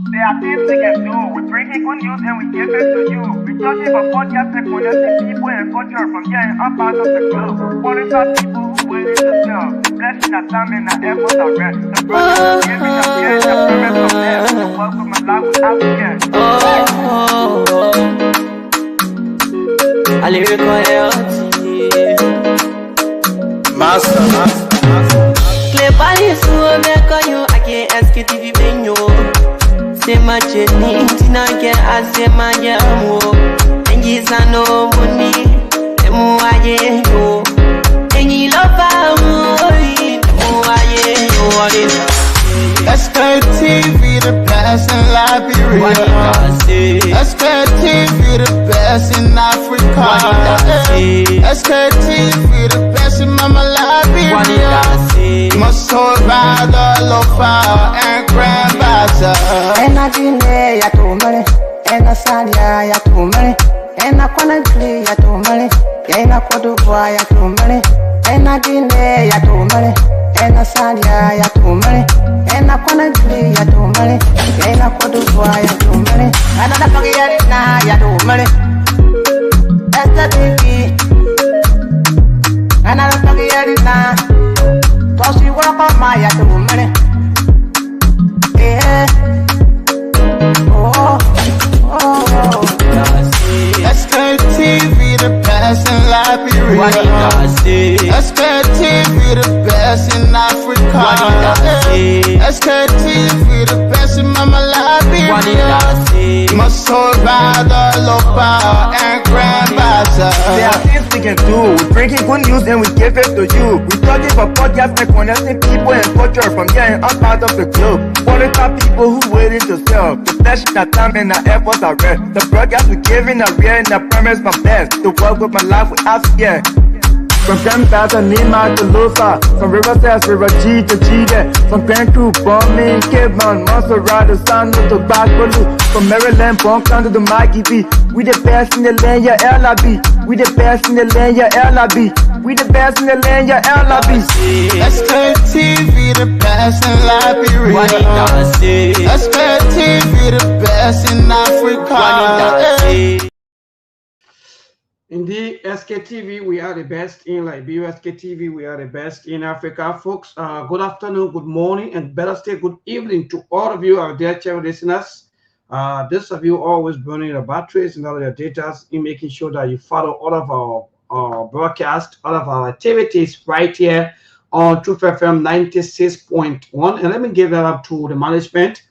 There are things we can do. We bring in good news and we give it to you. We judge it for podcast and connecting people and culture from here and up out of the globe. Foreign people who willing to sell. Blessing that time and that effort are rest. The brothers giving us care and the promise of them. The work with my life without care. I lyrical Master. Clay Paris, who make you I can't ask you to be venue. Say my journey, Tina can ask my yamu. And he's a no money, and Muaye, and he love Sktv, the best in Liberia. Sktv, the best in Africa. Sktv, the best in Mama Liberia. Must hold by the lofa and grandbaza. And I didn't ya to money, and I said ya to money, and I can't play ya to money, and I could do ya to money, and I didn't ya to money, and I said ya to money, and I can't play ya to money, and I could do ya to money, and I forget it now ya to money. That's the baby, and I forget it now. Cause you walk on my ya to money. Sktv, the best in Liberia. Sktv, the best in Africa. Sktv, the best in Mama Liberia. Must hold by the lofa and grandbaza. There are things we can do. We bring in good news and we give it to you. We talk about podcasts and connecting people and culture from here and up out of the globe. Foreign people who willing to sell. The blessing that time and the efforts are rest. The broadcast we giving are real and the promise my best. To work with my life without fear. From Grandfather Nima to Lufa, from Riverside, River G to Chile, from Grand Crew, Bombing, Cape Mount, Montserrat, the San Tobacco, from Maryland, Bonk to the Mikey B. We the best in the land, yeah, LIB. We the best in the land, yeah, LIB. We the best in the land, yeah, LIB. Sktv, the best in Liberia. Sktv, the best in Africa. Indeed, Sktv, we are the best in Liberia. Sktv, we are the best in Africa. Folks, good afternoon, good morning, and better still, good evening to all of you, our dear channel listeners. This of you always burning your batteries and all your data in making sure that you follow all of our broadcasts, all of our activities right here on Truth FM 96.1. And let me give that up to the management,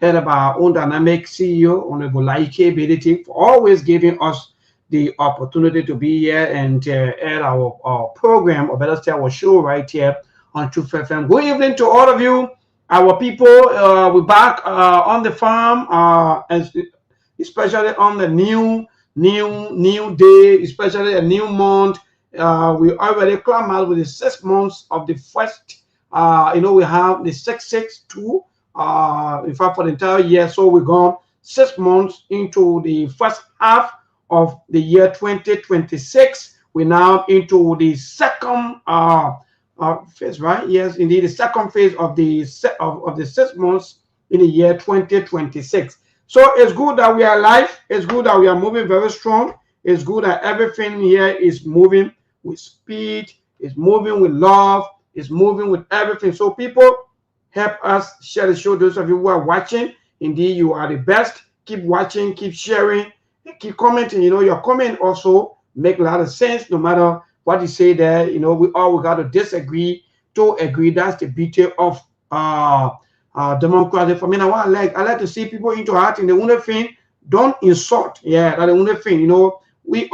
head of our own dynamic CEO, Honorable Laike Ability, for always giving us the opportunity to be here and add our program, or better say our show right here on Truth FM. Good evening to all of you, our people. We're back on the farm, especially on the new day, especially a new month. We already climb out with the 6 months of the first. We have the 662. In fact, for the entire year, so we're gone 6 months into the first half of the year 2026. We're now into the second phase, right? Yes, indeed, the second phase of the 6 months in the year 2026. So it's good that we are alive. It's good that we are moving very strong. It's good that everything here is moving with speed. It's moving with love. It's moving with everything. So people, help us share the show. Those of you who are watching, indeed, you are the best. Keep watching, keep sharing, keep commenting. Your comment also make a lot of sense, no matter what you say there. We all got to disagree to agree. That's the beauty of democracy. For me, now I like to see people interacting. The only thing, don't insult. Yeah, that's the only thing. We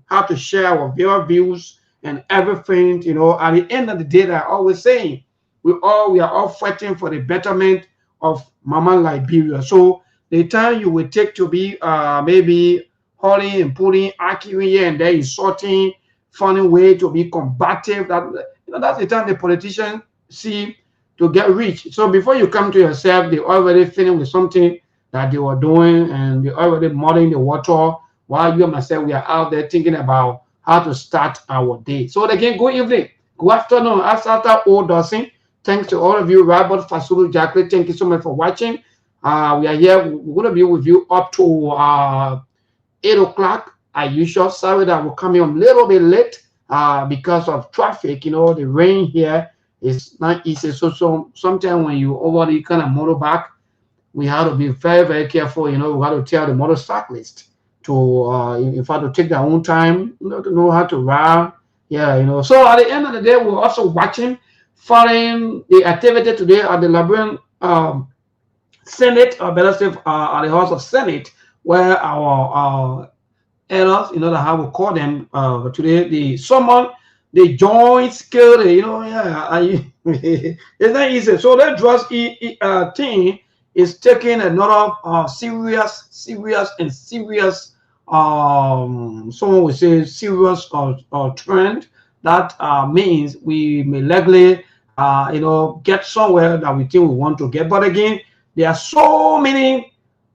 have to share our views and everything. At the end of the day, I always saying we are all fighting for the betterment of Mama Liberia. So the time you will take to be maybe hauling and pulling, arguing here and there, insulting, finding a way to be combative. That's the time the politicians see to get rich. So before you come to yourself, they already feeling with something that they were doing, and they already muddying the water, while you and myself, we are out there thinking about how to start our day. So again, good evening, good afternoon, after all dosing. Thanks to all of you, Robert Fasulu Jackley. Thank you so much for watching. We are here. We're going to be with you up to 8 o'clock. As usual, sorry that we're coming a little bit late because of traffic. You know, the rain here is not easy. So sometimes when you overly kind of motor back, we have to be very, very careful. You know, we have to tell the motorcyclist to, in fact, to take their own time, you know, to know how to ride. Yeah, you know. So at the end of the day, we're also watching, following the activity today at the Liberian Senate, or better say, at the House of Senate, where our elders, you know, that how we call them today, the joint security, you know, yeah, it's not easy. So that drugs thing is taking another serious someone would say serious trend that means we may likely you know, get somewhere that we think we want to get. But again, there are so many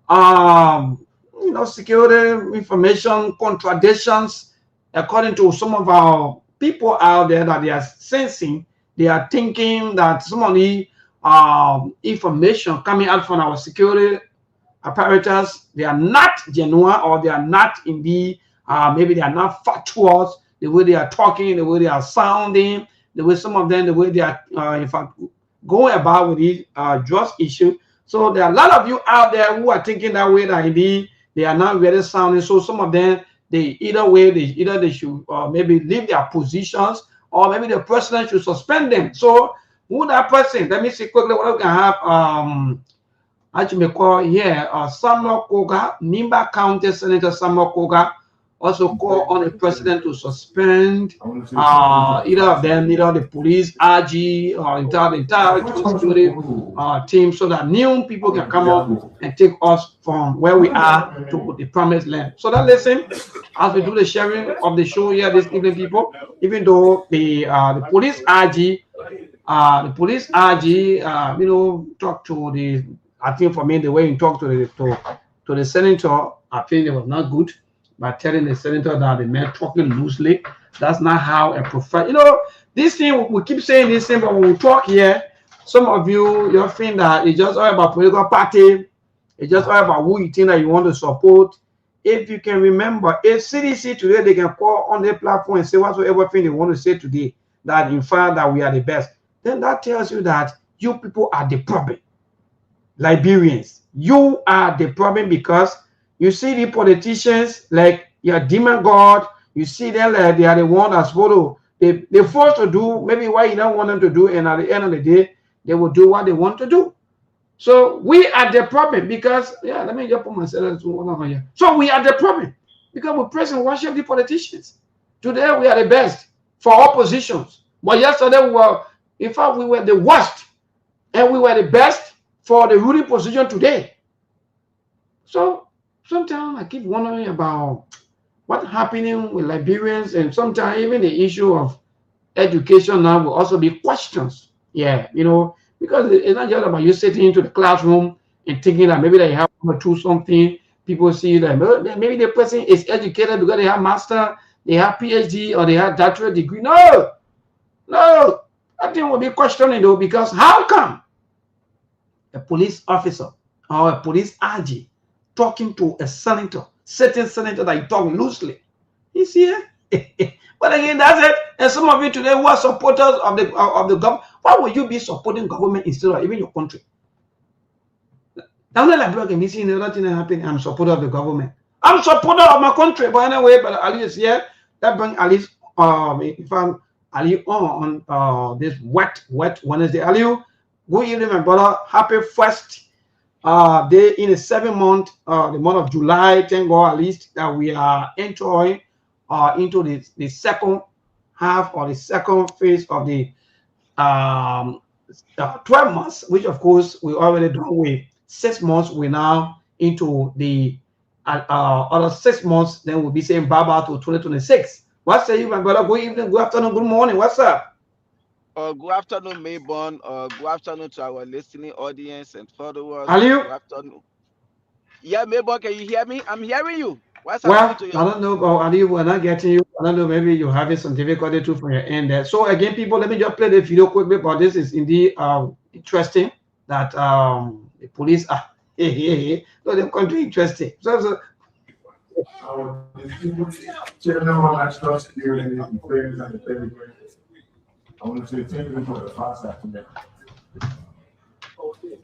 you know, security information contradictions according to some of our people out there that they are sensing. They are thinking that some of the information coming out from our security apparatus, they are not genuine, or they are not indeed, maybe they are not factual, the way they are talking, the way they are sounding, the way some of them, the way they are, in fact, going about with the drugs issue. So there are a lot of you out there who are thinking that way, that indeed they are not really sounding. So some of them, they they should maybe leave their positions, or maybe the president should suspend them. So who that person? Let me see quickly what we can have. As you may call here, Samuel Koga, Nimba County Senator Samuel Koga, also call on the president to suspend either of them, either the police, RG, or entire security team, so that new people can come up and take us from where we are to the promised land. So that listen, as we do the sharing of the show here this evening, people, even though the police RG, you know, talk to the, I think for me, the way he talked to the senator, I think it was not good, by telling the senator that the man talking loosely. That's not how a professional, you know, this thing, we keep saying this thing, but when we talk here, some of you think that it's just all about political party, it's just all about who you think that you want to support. If you can remember, if CDC today, they can call on their platform and say whatsoever thing they want to say today, that in fact that we are the best, then that tells you that you people are the problem. Liberians, you are the problem, because you see the politicians like your demon god, you see them like they are the one that's supposed to, they're forced to do maybe what you don't want them to do, and at the end of the day, they will do what they want to do. So we are the problem, because, yeah, let me just put myself over here. So we are the problem because we praise and worship the politicians. Today we are the best for all positions, but yesterday we were, in fact, we were the worst, and we were the best for the ruling position today. So sometimes I keep wondering about what's happening with Liberians, and sometimes even the issue of education now will also be questions. Yeah, you know, because it's not just about you sitting into the classroom and thinking that maybe they have to do something. People see that maybe the person is educated because they have master, they have PhD, or they have doctorate degree. No, I think we'll be questioning though, because how come a police officer or a police RG talking to a senator, certain senator that you talk loosely? He's here. But again, that's it. And some of you today who are supporters of the government, why would you be supporting government instead of even your country? I'm not like blogging, me seeing nothing happening. I'm supporter of the government. I'm supporter of my country. But anyway, but Ali is here. That brings Ali if I'm Ali on this wet Wednesday. Ali, good evening, my brother. Happy first day in the 7th month, the month of July. Thank God at least that we are entering into the second half, or the second phase of the 12 months, which of course we already done with 6 months. We're now into the other 6 months. Then we'll be saying bye bye to 2026. What say you, my brother? Good evening, good afternoon, good morning. What's up? Good afternoon, Mayborn. Good afternoon to our listening audience and followers. Are you? Good afternoon. Yeah, Mayborn, can you hear me? I'm hearing you. What's Well, happening to you? I don't know about Ali. We're not getting you. I don't know. Maybe you're having some difficulty too from your end there. So again, people, let me just play the video quickly. But this is indeed interesting that the police are So they're quite interesting. So Our distinguished general across here in the players and the players. I want to say thank you for the fast afternoon.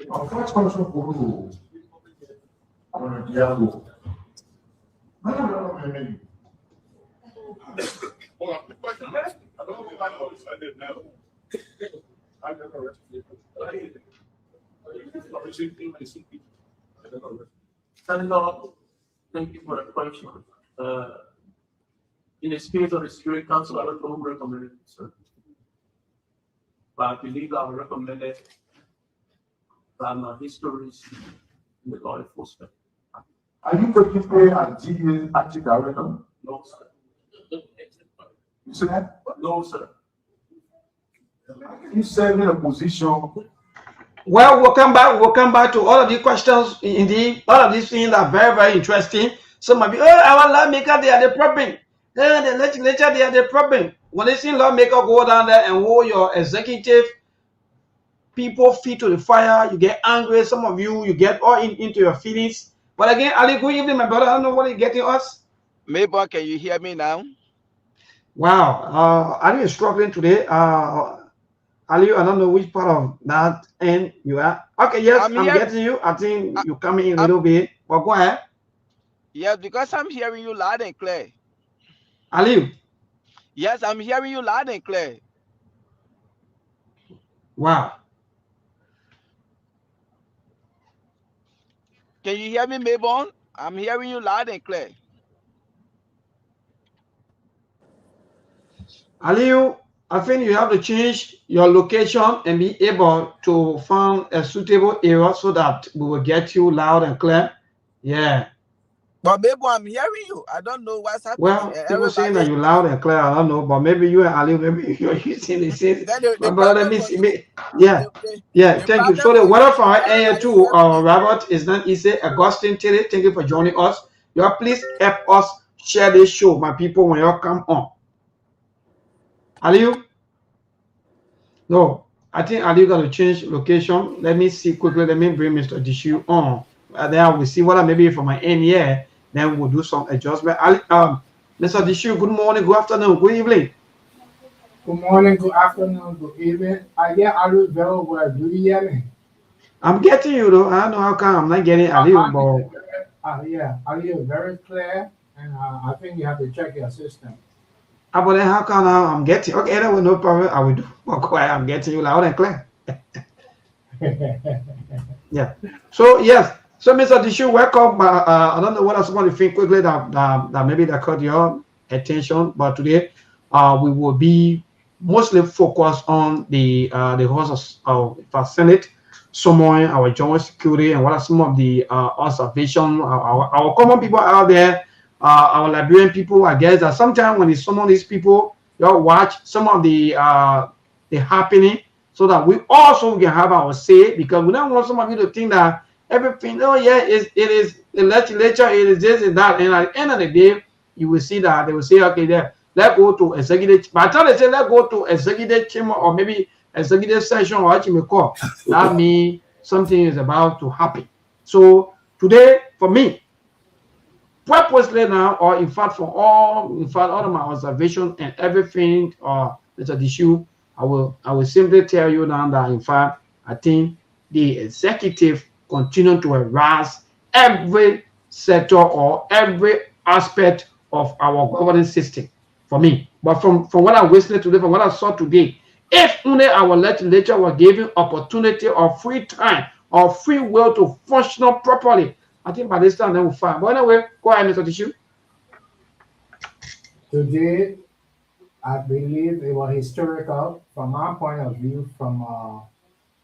Our first question for you on the dialogue. I don't know how many. Hold on, question. I don't know if I know this. I didn't know. I don't know. Senator, thank you for the question. In the spirit of the Spirit Council, I don't recommend it, sir. But I believe I will recommend it from histories in the law enforcement. Are you particularly a GDA active director? No, sir. You see that? No, sir. You serve in a position. well, we'll come back to all of these questions. Indeed, all of these things are very, very interesting. Some of you, our lawmaker, they are the problem. The legislature, they are the problem. When they see lawmaker go down there and hold your executive people feet to the fire, you get angry. Some of you get all into your feelings. But again, Ali, good evening, my brother. I don't know what is getting us. Maybon, can you hear me now? Wow, Ali is struggling today. Ali, I don't know which part of that end you are. Okay, yes, I'm getting you. I think you're coming in a little bit. But go ahead. Yes, because I'm hearing you loud and clear. Ali. Yes, I'm hearing you loud and clear. Wow. Can you hear me, Maybon? I'm hearing you loud and clear. Ali, I think you have to change your location and be able to find a suitable area so that we will get you loud and clear. Yeah. But maybe I'm hearing you. I don't know what's happening. Well, people saying that you're loud and clear. I don't know, but maybe you and Ali, maybe you're using the same. But let me see. Yeah. Thank you. So the weather for our area too, Robert, is not easy. Augustine Tilly, thank you for joining us. You all please help us share this show, my people, when you come on. Aliu? No, I think Aliu got to change location. Let me see quickly. Let me bring Mr. Dishu on. And then I will see what maybe from my end here. Then we'll do some adjustment. Mr. Dishu, good morning, good afternoon, good evening. Good morning, good afternoon, good evening. I get Aliu very well. Do you hear me? I'm getting you though. I don't know how come I'm not getting Aliu, but yeah, Aliu very clear, and I think you have to check your system. But then how come now I'm getting okay? That was no problem. I will do. Okay, I'm getting you loud and clear. Yeah. So yes. So Mr. Dishu, welcome. I don't know what I want to think quickly that maybe that caught your attention, but today we will be mostly focused on the hosts of Senate, summoning our joint security, and what are some of the observations our common people out there. Our Liberian people, I guess that sometimes when some of these people, you'll watch some of the happening, so that we also can have our say, because we don't want some of you to think that everything, oh yeah, it is the legislature, it is this and that, and at the end of the day, you will see that they will say, okay, there, let's go to executive. By the time they say let's go to executive chamber or maybe executive session or what you may call, that means something is about to happen. So today, for me, purposely now, or in fact all of my observations and everything, Mr. Dishu, I will simply tell you now that in fact I think the executive continue to harass every sector or every aspect of our governance system for me. But from what I'm listening today, from what I saw today, if only our legislature was given opportunity or free time or free will to function properly, I think by this time they will find. But anyway, go ahead, Mr. Tishu. Today, I believe it was historical from my point of view, from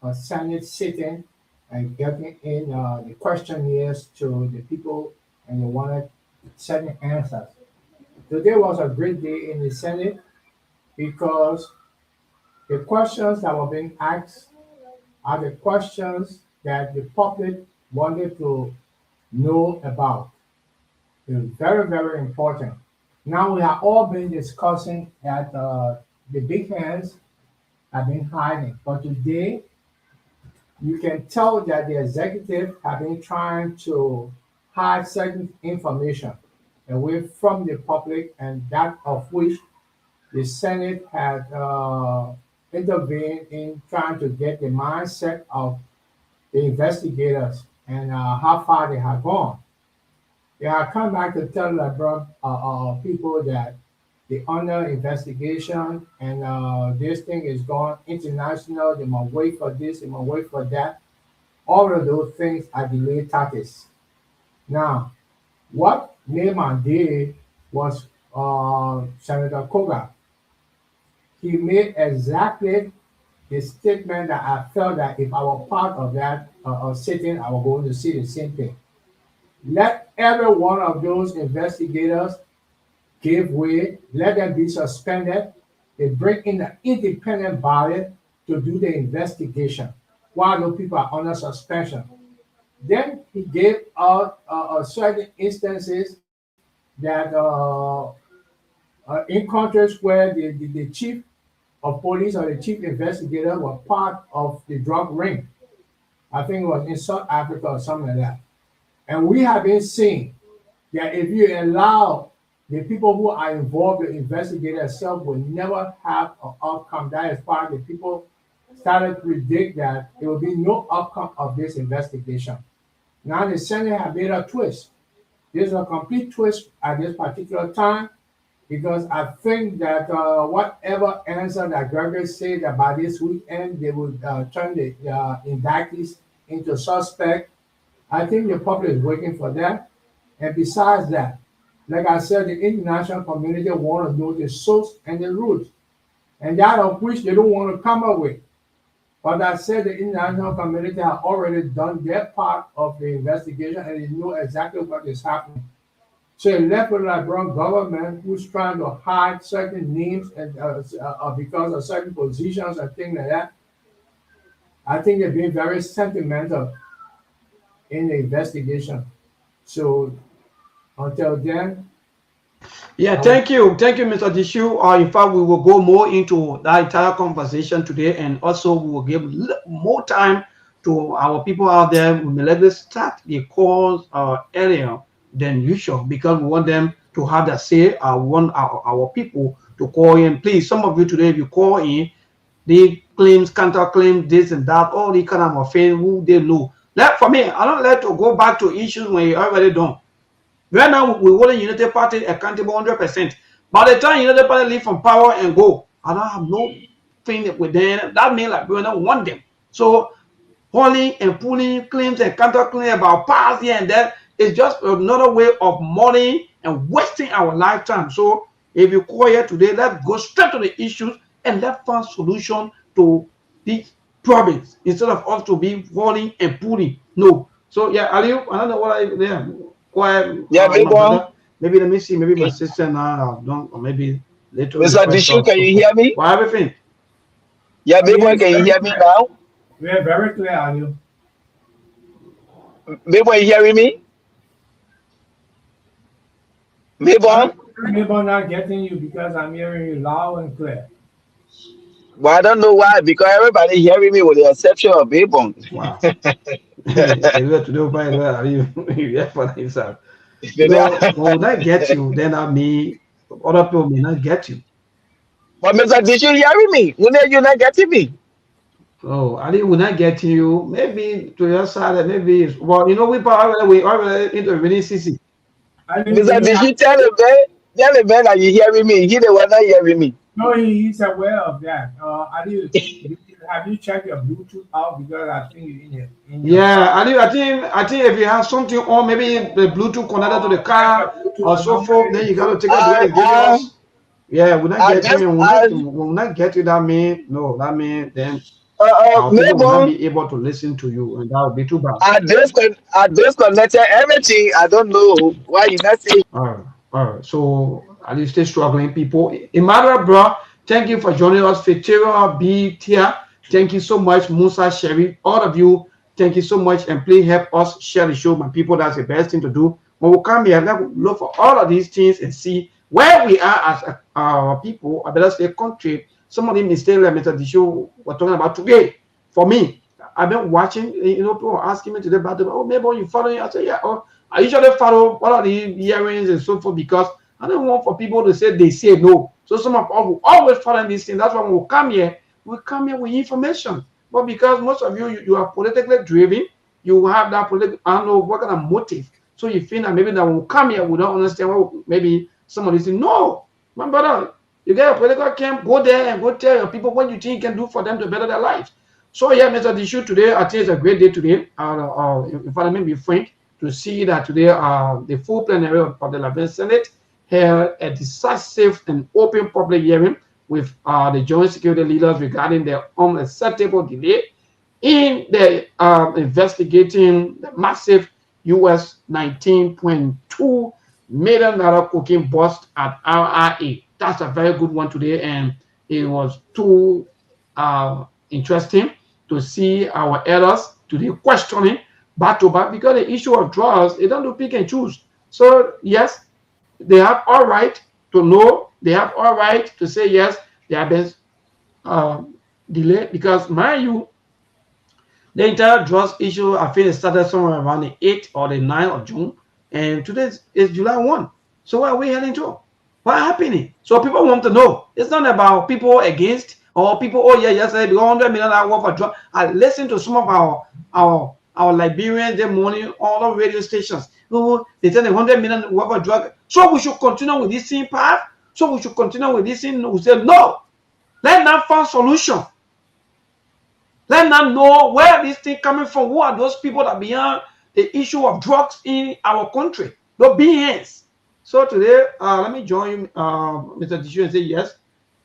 a Senate sitting and getting in the questionnaires to the people, and they wanted certain answers. Today was a great day in the Senate because the questions that were being asked are the questions that the public wanted to know about. It's very, very important. Now we have all been discussing that the big hands have been hiding, but today you can tell that the executive have been trying to hide certain information away from the public, and that of which the Senate had intervened in trying to get the mindset of the investigators and how far they have gone. They have come back to tell people that the under investigation and this thing is going international. They must wait for this, they must wait for that. All of those things are delayed tactics. Now, what Neyman did was Senator Koga. He made exactly the statement that I felt that if I were part of that sitting, I was going to see the same thing. Let every one of those investigators give way, let them be suspended. They bring in an independent body to do the investigation while those people are under suspension. Then he gave out certain instances that in countries where the chief of police or the chief investigator were part of the drug ring. I think it was in South Africa or something like that. And we have been seeing that if you allow the people who are involved, the investigator itself will never have an outcome. That is why the people started to predict that there will be no outcome of this investigation. Now the Senate have made a twist. There's a complete twist at this particular time because I think that whatever answer that Gregory said that by this weekend they will turn the indictees into suspect. I think the public is waiting for that. And besides that, like I said, the international community want to know the source and the root, and that of which they don't want to come up with. But I said the international community have already done their part of the investigation and they know exactly what is happening. So a left with like wrong government who's trying to hide certain names and because of certain positions and things like that. I think they're being very sentimental in the investigation. So until then. Yeah, thank you, Mr. Dishu. In fact, we will go more into that entire conversation today, and also we will give more time to our people out there. We may let us start the calls earlier than usual because we want them to have that say. I want our people to call in. Please, some of you today, if you call in, they claims, counter claims, this and that, all the kind of things who they know. For me, I don't like to go back to issues when you already done. Right now, we want the United Party accountable 100%. By the time United Party leave from power and go, I don't have no thing with them. That means like we don't want them. So, hauling and pulling claims and counter claims about past here and there is just another way of money and wasting our lifetime. So, if you call here today, let's go straight to the issues and let's find solution to these problems instead of us to be hauling and pulling. No. So, yeah, Aliu, I don't know what I there. Yeah, maybe let me see. Maybe my sister now don't, or maybe later. Mr. Dishu, can you hear me? What everything? Yeah, big boy, can you hear me now? We are very clear, are you? Big boy, you hearing me? Big boy? Maybe I'm not getting you because I'm hearing you loud and clear. Well, I don't know why, because everybody hearing me with the exception of Big Boy. Wow. To do by the for himself. When I get you, then I mean other people may not get you. But Mr. Did you hearing me? When are you not getting me? Oh, Ali will not get you. Maybe to your side, maybe well, you know, we already into the CC. Mr. Did you tell him man that you hearing me? He the one not hearing me. No, he's aware of that. Ali, have you checked your Bluetooth out? Because I think you're in your yeah, Ali, I think if you have something on, maybe the Bluetooth connected to the car or so forth, then you got to take it to us. Yeah, we're not getting you. We're not getting that mean. No, that mean then our people will not be able to listen to you, and that would be too bad. I disconnected everything. I don't know why you not saying. All right. So at least stay struggling, people. Imara, bro, thank you for joining us. Victoria B. Tia, thank you so much. Musa Sherry, all of you, thank you so much. And please help us share the show, my people. That's the best thing to do. When we come here, let's look for all of these things and see where we are as our people, or better say country. Some of the mistakes that Mr. Dishu was talking about today, for me, I've been watching, people are asking me today about them. Oh, maybe you following? I say, yeah. Or I usually follow what are the hearings and so forth because I don't want for people to say they say no. So some of us will always follow these things. That's why when we come here with information. But because most of you are politically driven, you have that political, I don't know what kind of motive. So you feel that maybe that when we come here, we don't understand what maybe somebody say, no, my brother, you get a political camp, go there and go tell your people what you think you can do for them to better their lives. So yeah, Mr. Dishu, today I think it's a great day today. In fact, let me be frank to see that today the full plenary of the Liberian Senate held a decisive and open public hearing with the joint security leaders regarding their unacceptable delay in the investigating the massive US $19.2 million cocaine bust at RRA. That's a very good one today, and it was too interesting to see our elders today questioning back to back because the issue of drugs, they don't do pick and choose. So yes, they have all right to know, they have all right to say yes, they have been delayed because mind you, the entire drugs issue, I think it started somewhere around the 8th or the 9th of June, and today is July 1. So where are we heading to? What happening? So people want to know. It's not about people against or people, oh yeah, yesterday, $100 million worth of drugs. I listened to some of our Liberians this morning, all the radio stations. Oh, they tell $100 million worth of drugs. So we should continue with this same path. So we should continue with this thing. We said no. Let them find solution. Let them know where this thing coming from. Who are those people that behind the issue of drugs in our country? The beings. So today, let me join you, Mr. Dishu, and say yes.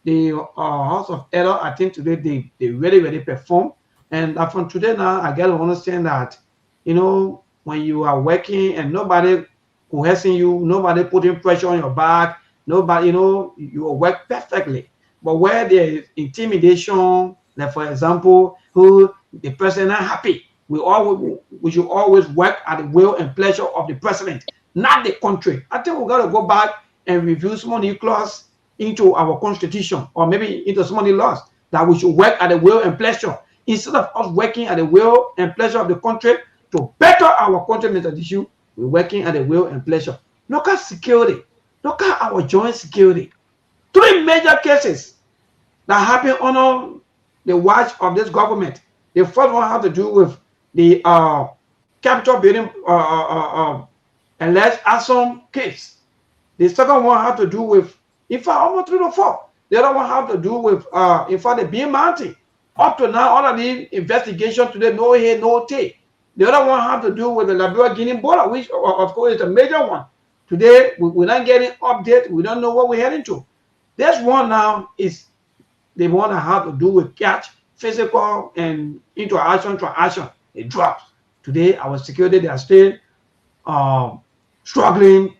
The House of Elder, I think today they really perform. And from today now, I get to understand that, when you are working and nobody coercing you, nobody putting pressure on your back, nobody, you work perfectly. But where there is intimidation, like for example, who the president not happy, we should always work at the will and pleasure of the president, not the country. I think we got to go back and review some of the clause into our constitution, or maybe into some of the laws that we should work at the will and pleasure instead of us working at the will and pleasure of the country to better our country. Mr. Dishu, we're working at the will and pleasure. Look at security. Look at our joint security. 3 major cases that happen under the watch of this government. The first one has to do with the Capitol building alleged arson case. The second one has to do with, in fact, almost 3 or 4. The other one has to do with, in fact, the Bean Mountain. Up to now, all of the investigation today, no head, no tail. The other one has to do with the Liberia-Guinea border, which, of course, is a major one. Today, we're not getting update. We don't know what we're heading to. This one now is the one that has to do with catch, physical, and interaction to action. It drops. Today, our security, they are still struggling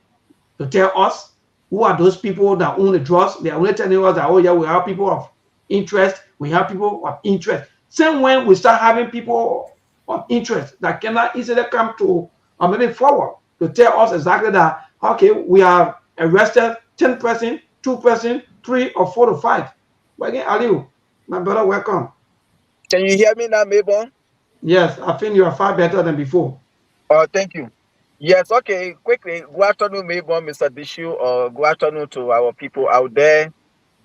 to tell us who are those people that own the drugs. They are only telling us that, oh yeah, we have people of interest. We have people of interest. Same when we start having people of interest that cannot easily come to or maybe forward to tell us exactly that, okay, we have arrested 10 person, 2 person, 3 or 4 to 5. But again, Aliu, my brother, welcome. Can you hear me now, Mabon? Yes, I think you are far better than before. Thank you. Yes, okay, quickly. Good afternoon, Mabon, Mr. Dishu, or good afternoon to our people out there,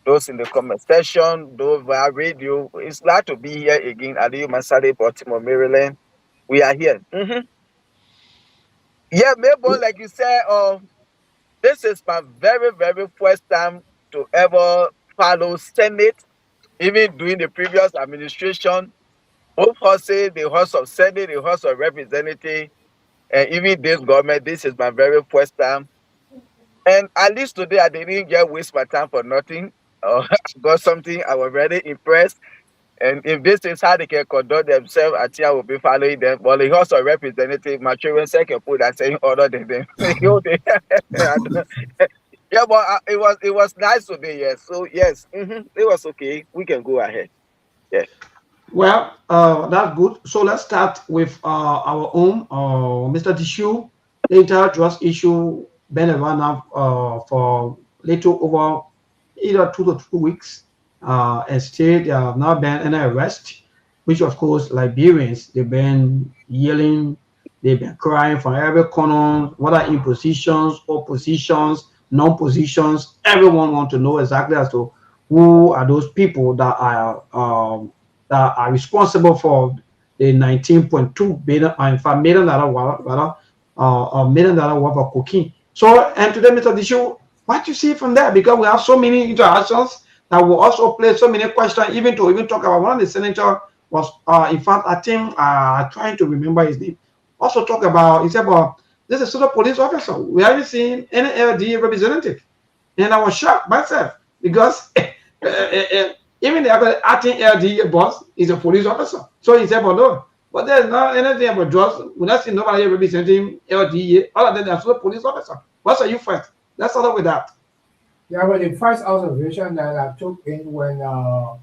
those in the comment section, those via radio. It's glad to be here again. Aliu Masade, Baltimore, Maryland. We are here. Yeah, Mabon, like you said, this is my very, very first time to ever follow Senate, even during the previous administration. Both houses, the House of Senate, the House of Representatives, and even this government, this is my very first time. And at least today, I didn't just waste my time for nothing. I got something, I was very impressed. And if this is how they can conduct themselves, I think I will be following them. But the House of Representatives, my children can put that saying other than them. Yeah, but it was nice today, yes. So yes, it was okay. We can go ahead. Yeah. Well, that's good. So let's start with our own, Mr. Dishu. The entire drugs issue been around now for little over either 2 to 3 weeks, and still there have not been any arrest. which of course Liberians, they've been yelling, they've been crying from every corner, whether in positions, oppositions, non-positions. Everyone wants to know exactly as to who are those people that are responsible for the 19.2 billion, in fact, million dollar rather, $1 million worth of cocaine. So, and today, Mr. Dishu, what you see from there? Because we have so many interactions that will also play so many questions, even talk about one of the senator was, in fact, I think, trying to remember his name. Also talk about, he said, about this is a sort of police officer. We haven't seen any LD representative. And I was shocked myself because even the acting LD boss is a police officer. So he said, but no, but there's not anything about drugs. We're not seeing nobody representing LD. All of them are sort of police officer. What are you first? Let's start off with that. Yeah, well, the first observation that I took in when the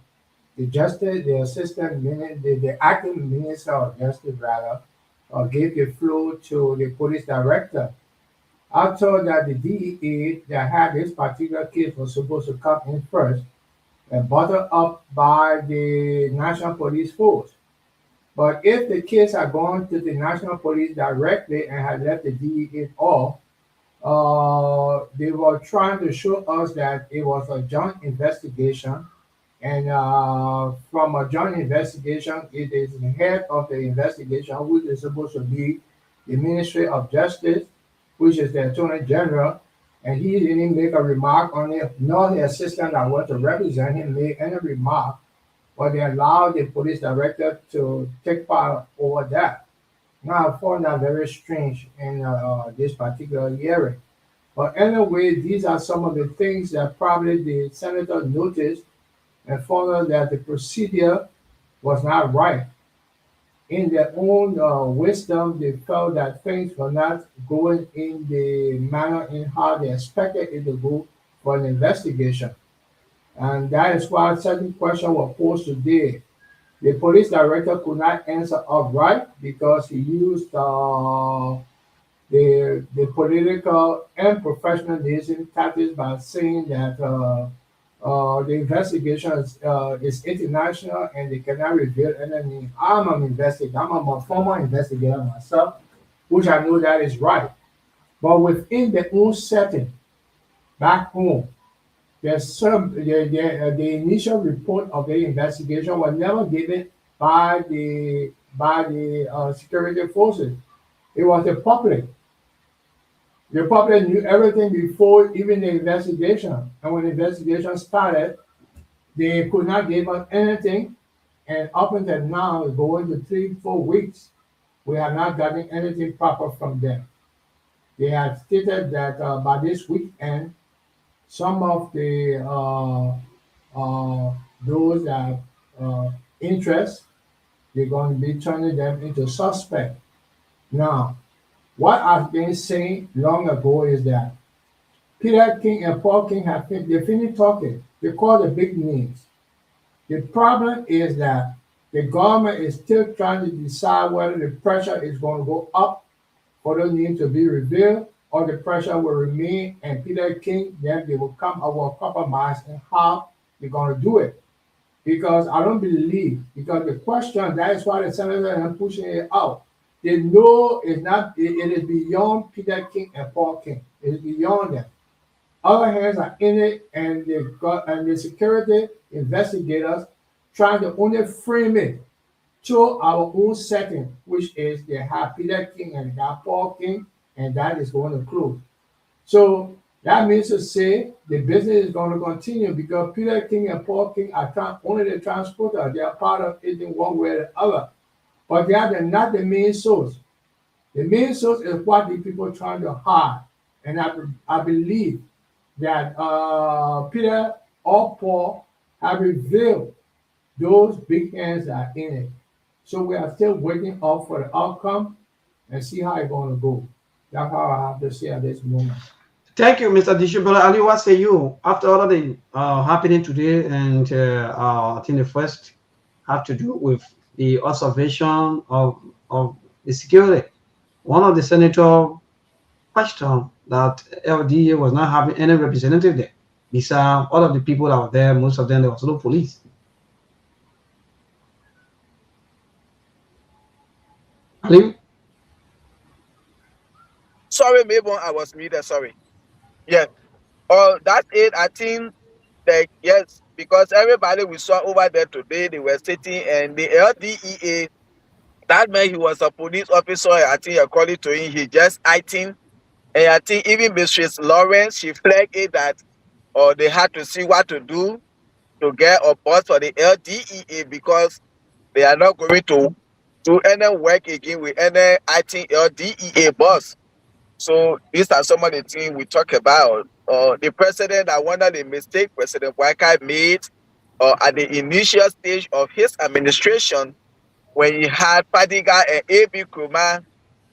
assistant, the acting minister of justice, rather, gave the floor to the police director. I thought that the DEA that had this particular case was supposed to come in first and bottled up by the National Police Force. But if the case had gone to the National Police directly and had left the DEA off, they were trying to show us that it was a joint investigation. And from a joint investigation, it is the head of the investigation, which is supposed to be the Ministry of Justice, which is the Attorney General. And he didn't make a remark on it, nor the assistant that was to represent him made any remark, but they allowed the police director to take part over that. Now, I found that very strange in this particular hearing. But anyway, these are some of the things that probably the senator noticed and found out that the procedure was not right. In their own wisdom, they felt that things were not going in the manner in how they expected it to go for an investigation. And that is why certain questions were posed today. The police director could not answer upright because he used the political and professionalism tactics by saying that the investigation is international and they cannot reveal anything. I'm an investigator. I'm a former investigator myself, which I know that is right. But within their own setting, back home, there's the initial report of the investigation was never given by the security forces. It was the public. The public knew everything before even the investigation. And when the investigation started, they could not give us anything. And up until now, it's going to 3-4 weeks. We have not gotten anything proper from them. They had stated that by this weekend, some of the those that interest, they're going to be turning them into suspect. Now, what I've been saying long ago is that Peter King and Paul King they finished talking. They call the big names. The problem is that the government is still trying to decide whether the pressure is going to go up for those names to be revealed, or the pressure will remain, and Peter King, then they will come up with a compromise in how they're going to do it. Because I don't believe, because the question, that is why the senators are pushing it out. They know it's not, it is beyond Peter King and Paul King. It is beyond them. Other hands are in it, and the security investigators trying to only frame it to our own setting, which is they have Peter King and they have Paul King, and that is going to close. So that means to say the business is going to continue because Peter King and Paul King are only the transporter. They are part of it in one way or the other. But they are not the main source. The main source is what the people are trying to hide. And I believe that Peter or Paul have revealed those big hands that are in it. So we are still waiting up for the outcome and see how it's going to go. That's how I have to say at this moment. Thank you, Mr. Dishibola. Ali, what say you after all of the happening today? And I think the first have to do with the observation of the security. One of the senator questioned that LDA was not having any representative there. Besides all of the people that were there, most of them there was no police. Ali? Sorry, Mabon, I was muted. Sorry. Yeah. Oh, that's it. I think that yes, because everybody we saw over there today, they were sitting and the LDEA. That man, he was a police officer. I think according to him, he just acting. And I think even Mistress Lawrence, she flagged it that or they had to see what to do to get a boss for the LDEA because they are not going to do any work again with any IT LDEA boss. So these are some of the things we talk about. The president, I wonder the mistake President Waka made at the initial stage of his administration when he had Padiga and A.B. Krumah.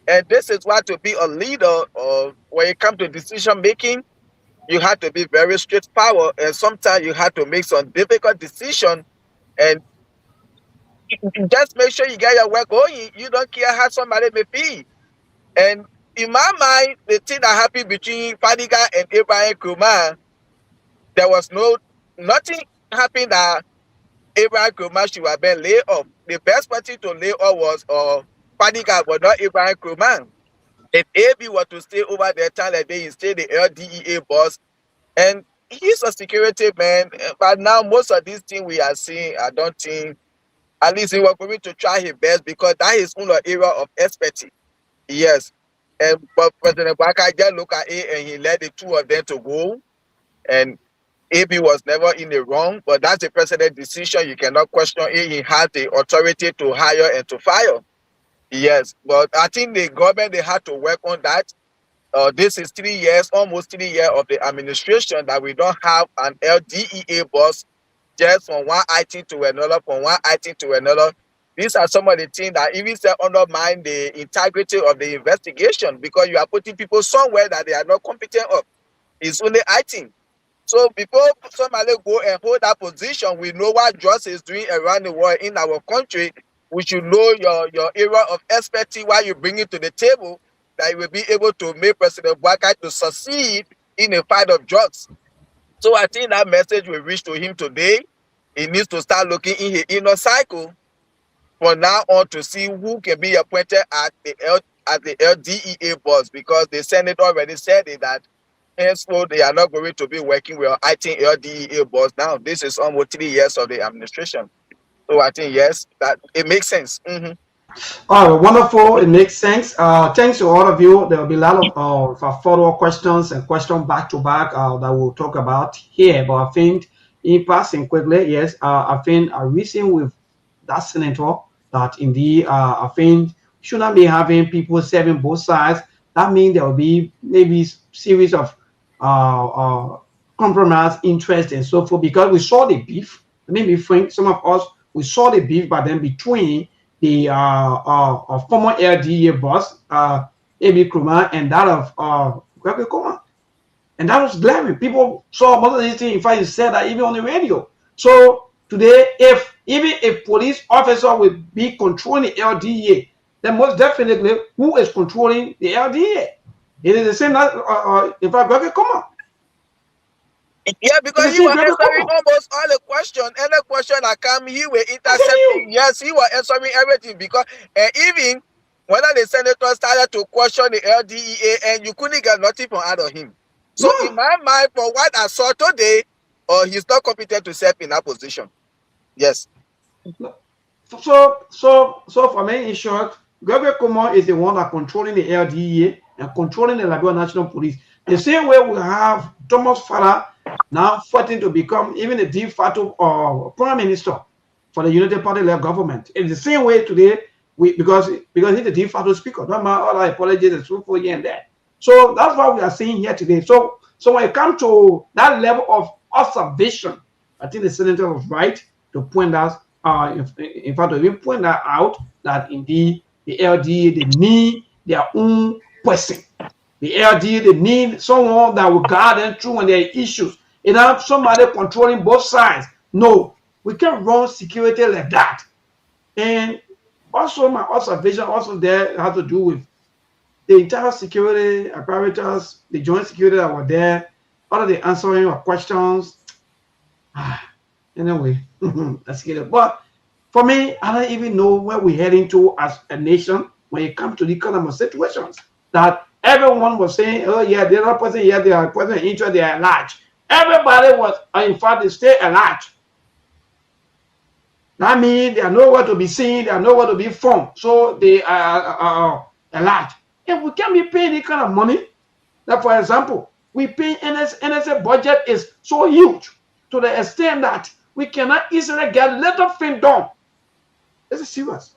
And this is why to be a leader when it comes to decision making, you have to be very straightforward, and sometimes you have to make some difficult decision. And just make sure you get your work going. You don't care how somebody may feel. And in my mind, the thing that happened between Fadiga and Abraham Kumar, there was nothing happened that Abraham Kumar should have been laid off. The best person to lay off was Fadiga, but not Abraham Kumar. If AB were to stay over there, time like they stay the LDEA boss, and he's a security man. But now most of these things we are seeing, I don't think at least he was going to try his best because that is only area of expertise. Yes. And but President Baka just look at it and he let the two of them to go. And AB was never in the wrong, but that's the president's decision. You cannot question it. He has the authority to hire and to fire. Yes. But I think the government, they had to work on that. This is 3 years, almost 3 years of the administration that we don't have an LDEA boss just from one item to another, from one item to another. These are some of the things that even say undermine the integrity of the investigation because you are putting people somewhere that they are not competent of. It's only item. So before somebody go and hold that position, we know what justice is doing around the world in our country. We should know your area of expertise, what you bring it to the table, that you will be able to make President Baka to succeed in the fight of drugs. So I think that message will reach to him today. He needs to start looking in his inner cycle from now on to see who can be appointed at the LDEA boss because the Senate already said it that henceforth they are not going to be working with I think LDEA boss now. This is almost 3 years of the administration. So I think yes, that it makes sense. Oh, wonderful. It makes sense. Thanks to all of you. There will be a lot of follow-up questions and questions back to back that we'll talk about here. But I think in passing quickly, yes, I think I reason with that senator that indeed I think should not be having people serving both sides. That means there will be maybe series of compromise, interest, and so forth. Because we saw the beef. Let me be frank. Some of us we saw the beef, but then between the former LDA boss, A.B. Krumah, and that of Kwame Nkrumah. And that was glaring. People saw most of these things. In fact, he said that even on the radio. So today, if even a police officer will be controlling the LDA, then most definitely, who is controlling the LDA? It is the same that, in fact, Kwame Nkrumah. Yeah, because he was answering almost all the questions. Any question that come, he will intercept. Yes, he was answering everything because even when the senator started to question the LDEA and you couldn't get nothing from out of him. So in my mind, for what I saw today, he's not competent to serve in that position. Yes. So for me, in short, Kwame Nkrumah is the one that controlling the LDEA and controlling the Liberia National Police. The same way we have Thomas Farah now fighting to become even a de facto prime minister for the United Party-led government. In the same way today, because he's the de facto speaker. Don't mind all our apologies and so forth here and there. So that's what we are seeing here today. So when it comes to that level of observation, I think the senator was right to point out, in fact, to even point that out that indeed the LDA, they need their own person. The LDA, they need someone that will guide them through when there are issues. You know, somebody controlling both sides. No, we can't run security like that. And also my observation also there has to do with the entire security apparatus, the joint security that were there, all of the answering of questions. Anyway, let's get it. But for me, I don't even know where we're heading to as a nation. when it comes to these kind of situations. That everyone was saying, oh yeah, the other person here, they are person in interest, they are large. Everybody was, in fact, they stay at large. That means they are nowhere to be seen, they are nowhere to be found. So they are large. And we can't be paying any kind of money. Now, for example, we pay NSA budget is so huge to the extent that we cannot easily get little thing done. This is serious.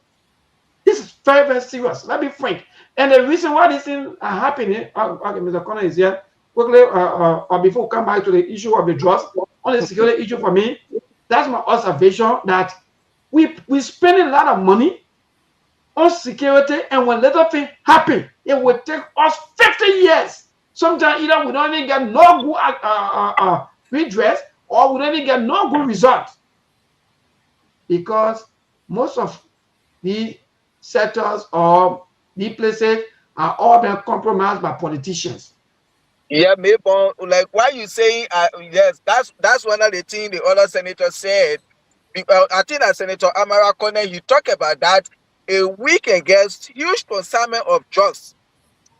This is very, very serious. Let me frank. And the reason why these things are happening, okay, Mr. Connor is here. Quickly, before we come back to the issue of the drugs, on the security issue for me, that's my observation that we spend a lot of money on security, and when little thing happen, it will take us 50 years. Sometimes either we don't even get no good redress, or we don't even get no good results, because most of the sectors or the places are all being compromised by politicians. Yeah, maybe like why you saying yes, that's one of the things the other senator said. I think that Senator Amara Kone, he talked about that a week against huge consignment of drugs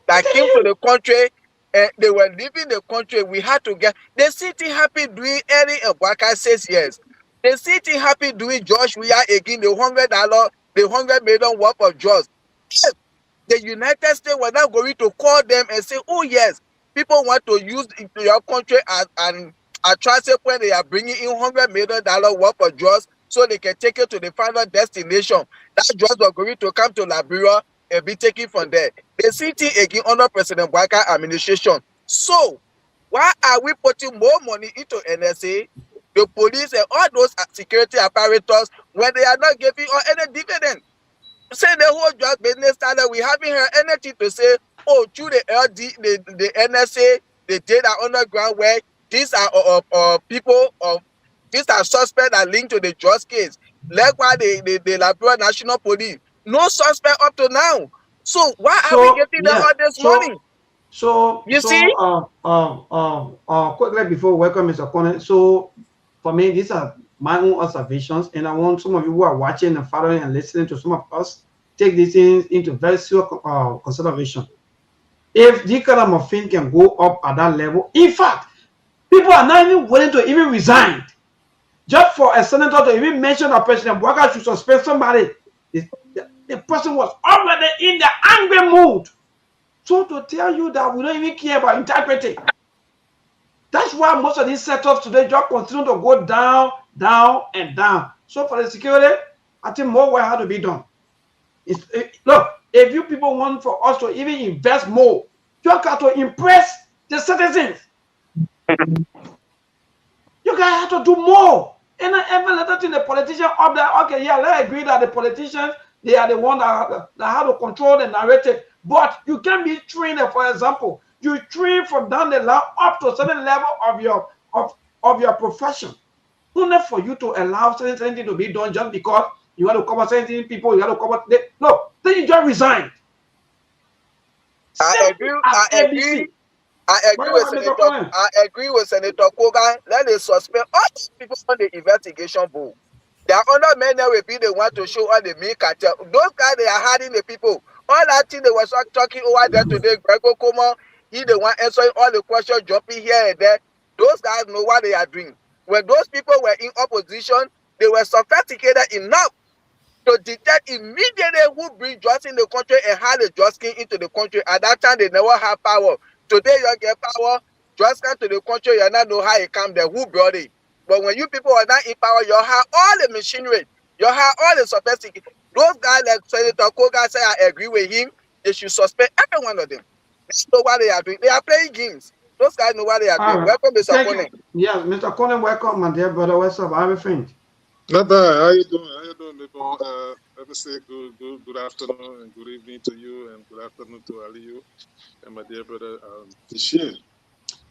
that came to the country, and they were leaving the country. We had to get the city happy doing any and Waka says yes. The city happy doing Josh. We are again the $100, the $100 million worth of drugs. The United States were not going to call them and say, oh yes, people want to use your country as an attractive when they are bringing in $100 million worth of drugs so they can take it to the final destination. That drugs were going to come to Liberia and be taken from there. The city again under President Waka administration. So why are we putting more money into NSA, the police, and all those security apparatus when they are not giving us any dividend? Say the whole drug business started, we haven't heard anything to say, oh, through the LD, the NSA, the data underground where these are people of these are suspects that linked to the drugs case. Like why the Liberia National Police, no suspect up to now. So why are we getting them all this money? Quickly before we welcome Mr. Connor. So for me, these are my own observations, and I want some of you who are watching and following and listening to some of us take these things into very serious consideration. If this kind of thing can go up at that level, in fact, people are not even willing to even resign just for a senator to even mention that President Bouaka should suspend somebody. The person was already in the angry mood. So to tell you that we don't even care about integrity. That's why most of these setups today just continue to go down, down, and down. So for the security, I think more work has to be done. Look, if you people want for us to even invest more, you got to impress the citizens. You guys have to do more. And not ever let the politician up there. Okay, yeah, let's agree that the politicians, they are the one that have to control the narrative. But you can be trained, for example, you train from down the line up to a certain level of your profession. Only for you to allow certain things to be done just because you want to cover certain people, you want to cover. No, then you just resign. I agree with Senator Koga. Let us suspend all these people on the investigation board. There are other men that will be the one to show all the meat cartel. Those guys, they are hiding the people. All that thing they were talking over there today, Grego Como, he the one answering all the questions, jumping here and there. Those guys know what they are doing. When those people were in opposition, they were sophisticated enough to detect immediately who bring drugs in the country and how the drugs came into the country. At that time, they never had power. Today, you get power. Drugs come to the country, you not know how it come there, who brought it. But when you people are not in power, you have all the machinery, you have all the sophisticated. Those guys like Senator Koga say, I agree with him. They should suspend every one of them. They know what they are doing. They are playing games. Those guys know what they are doing. Right. Welcome, Mr. Conan. Yeah, Mr. Conan, welcome, my dear brother. What's up? How are you feeling? Not bad. How you doing? How you doing, Libo? Let me say good afternoon and good evening to you, and good afternoon to Aliyu and my dear brother Tishin,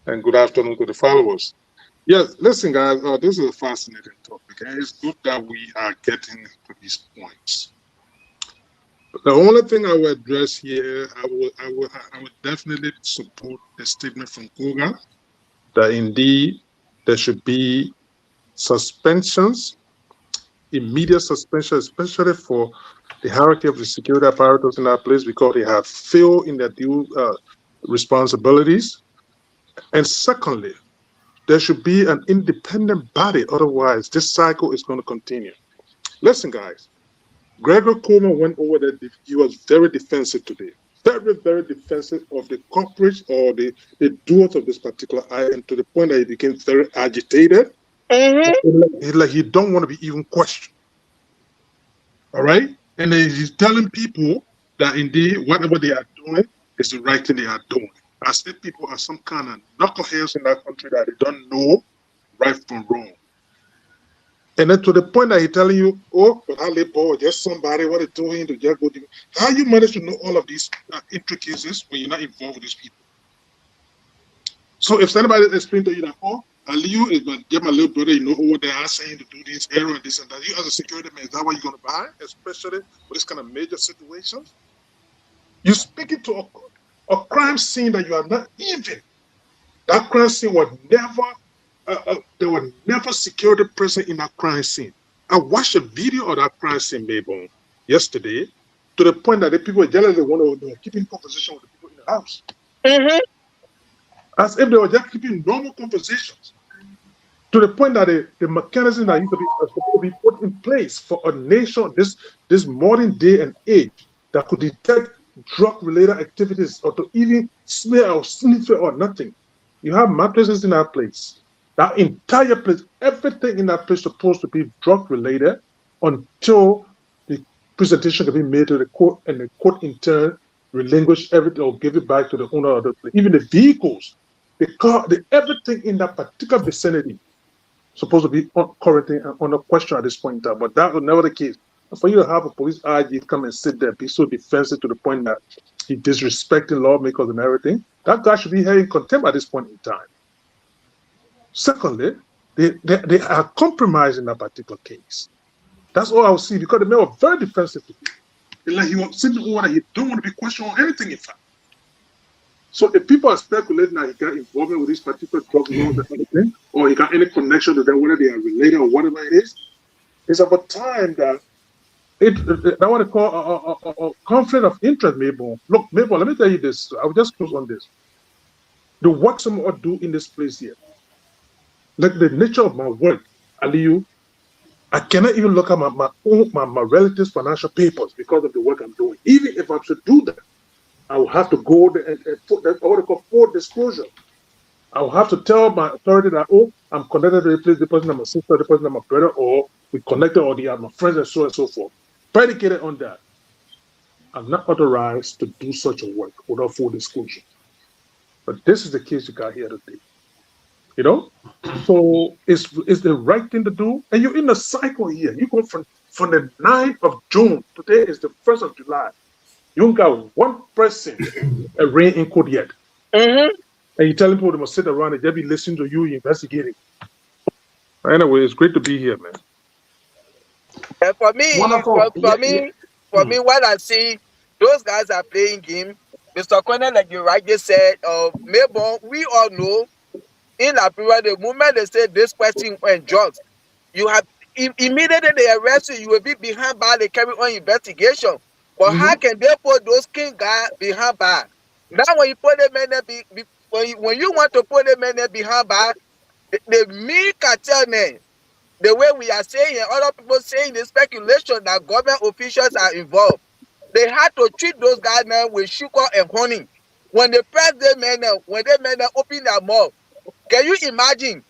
and good afternoon to the followers. Yes, listen, guys. This is a fascinating topic, and it's good that we are getting to these points. The only thing I will address here, I would definitely support the statement from Koga that indeed there should be suspensions, immediate suspension, especially for the hierarchy of the security apparatus in that place because they have failed in their due responsibilities. And secondly, there should be an independent body. Otherwise, this cycle is going to continue. Listen, guys, Gregor Coleman went over that. He was very defensive today. Very, very defensive of the culprits or the doers of this particular item to the point that he became very agitated. Like he don't want to be even questioned. All right? And then he's telling people that indeed whatever they are doing is the right thing they are doing. As if people are some kind of knuckleheads in that country that they don't know right from wrong. And then to the point that he's telling you, oh, but I live boy, just somebody, what are doing to just go. How you manage to know all of these intricacies when you're not involved with these people? So if somebody explains to you that, oh, Aliyu is going to get my little brother, you know, over there, I'm saying to do this error and this and that. You as a security man, is that what you're going to buy? Especially for this kind of major situations? You're speaking to a crime scene that you are not even. That crime scene was never, there was never security present in that crime scene. I watched a video of that crime scene, Maybone, yesterday, to the point that the people were jealous, they were keeping conversation with the people in the house. As if they were just keeping normal conversations. To the point that the mechanism that used to be put in place for a nation, this modern day and age, that could detect drug-related activities or to even smear or sniff it or nothing. You have mattresses in that place. That entire place, everything in that place is supposed to be drug-related until the presentation can be made to the court and the court in turn relinquish everything or give it back to the owner of the place. Even the vehicles, the car, everything in that particular vicinity supposed to be currently under question at this point in time. But that was never the case. For you to have a police IG come and sit there, be so defensive to the point that he disrespecting lawmakers and everything, that guy should be held in contempt at this point in time. Secondly, they are compromised in that particular case. That's all I will see because the man was very defensive. Like he was sitting over that he don't want to be questioned on anything, in fact. So if people are speculating that he got involvement with this particular drug laws and everything, or he got any connection to them, whether they are related or whatever it is, it's about time that I want to call a conflict of interest, Mabel. Look, Mabel, let me tell you this. I will just close on this. The work someone do in this place here, like the nature of my work, Aliyu, I cannot even look at my relatives' financial papers because of the work I'm doing. Even if I should do that, I will have to go there and put what I call full disclosure. I will have to tell my authority that, oh, I'm connected to the place, the person, I'm a sister, the person, I'm a brother, or we connected, or they are my friends, and so forth. Predicated on that, I'm not authorized to do such a work without full disclosure. But this is the case you got here today. You know? So it's the right thing to do. And you're in a cycle here. You go from the 9th of June, today is the 1st of July. You don't got one person arraigned in court yet. And you're telling people they must sit around and they'll be listening to you investigating. Anyway, it's great to be here, man. And for me, for me, what I see, those guys are playing game. Mr. Corner, like you rightly said, Maybon, we all know in Liberia, the moment they say this person went drugs, you have immediately they arrest you, you will be behind bar, they carry on investigation. But how can they put those king guys behind bar? Now when you put them in there, when you want to put them in there behind bar, the me cartel name, the way we are saying and other people saying the speculation that government officials are involved, they had to treat those guys now with sugar and honey. When they press them in there, when they men open their mouth, can you imagine?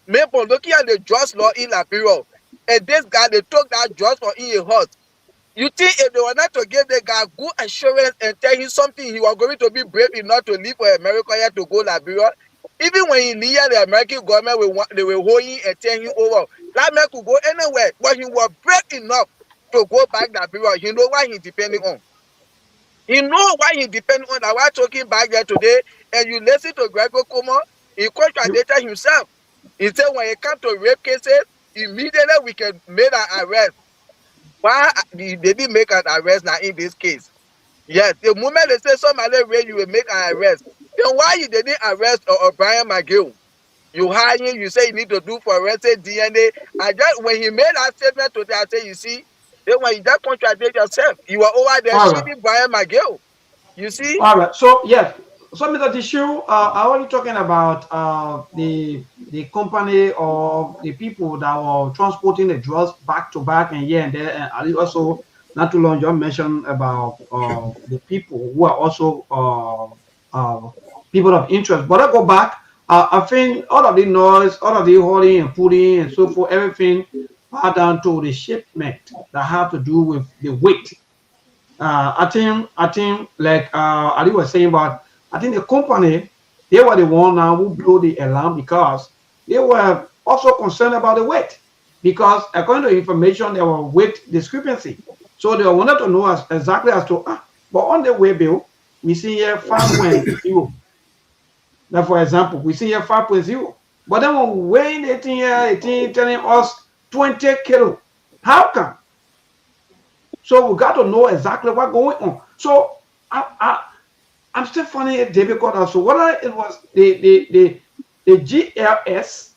Maybe looking at the drugs law in Liberia, and this guy they took that drugs for in a hut. You think if they were not to give the guy good assurance and tell him something, he was going to be brave enough to leave for America here to go Liberia? Even when he near the American government, they were holding and telling him over. That man could go anywhere, but he was brave enough to go back Liberia. He know why he's depending on. He know why he's depending on. I was talking back there today, and you listen to Gregor Como, he contradicted himself. He said when it comes to rape cases, immediately we can make an arrest. Why they didn't make an arrest now in this case? Yes, the moment they say somebody rape, you will make an arrest. Then why you didn't arrest O'Brien McGill? You hire him, you say you need to do forensic DNA. I just when he made that statement today, I say, you see, Then when you just contradict yourself, you are over there All right. shooting Brian McGill. You see? All right. So yes. So Mr. Tishu, I was talking about the company or the people that were transporting the drugs back to back and here and there. And I also not too long you mentioned about the people who are also people of interest. But I go back. I think all of the noise, all of the hauling and pulling and so forth, everything are down to the shipment that have to do with the weight. I think, like Ali was saying about, I think the company, they were the one now who blew the alarm because they were also concerned about the weight. Because according to information, there were weight discrepancy. So they wanted to know exactly as to, but on the way bill, we see here 5.0. Now, for example, we see here 5.0. But then when we weigh 18 here, 18 telling us 20 kilo. How come? So we got to know exactly what's going on. So I'm still finding it difficult also. Whether it was the GLS,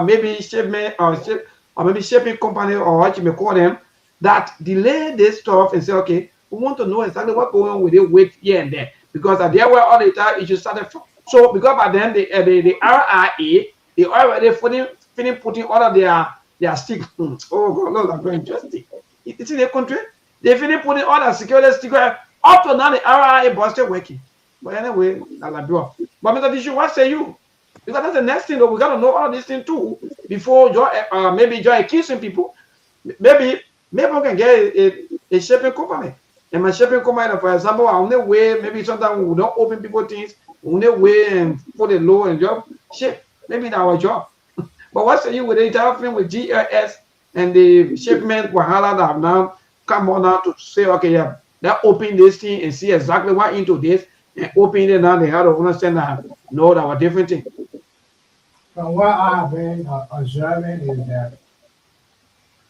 maybe shipment or maybe shipping company or what you may call them, that delay this stuff and say, okay, we want to know exactly what's going on with the weight here and there. Because there were all the time issues started from. So because by then the RIA, they already putting all of their stick. Oh God, those are very interesting. It's in the country. They finish putting all the security sticker up to now. The RIA busted working. But anyway, but Mr. Tishu, what say you? Because that's the next thing that we got to know all these things too before you're maybe you're accusing people. Maybe we can get a shipping company. And my shipping company, for example, on the way, maybe sometimes we don't open people things, on the way and put it low and job ship. Maybe that's our job. But what say you with the entire thing with GLS and the shipment Wahala that have now come on now to say, okay, yeah, they open this thing and see exactly what into this and open it now. They have to understand that no, that was different thing. From what I have been observing is that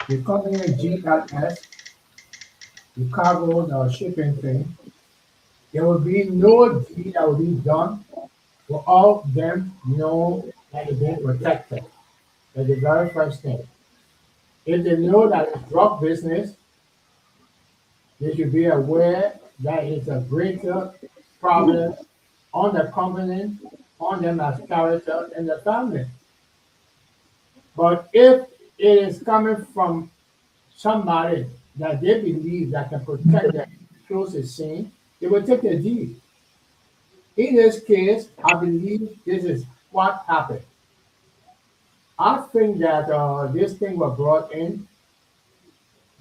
the company GLS, the cargo, the shipping thing, there will be no deal that will be done without them know that it's being protected. That's the very first thing. If they know that it's drug business, they should be aware that it's a greater problem on the company, on them as character in the family. But if it is coming from somebody that they believe that can protect them close the scene, they will take the deal. In this case, I believe this is what happened. I think that this thing was brought in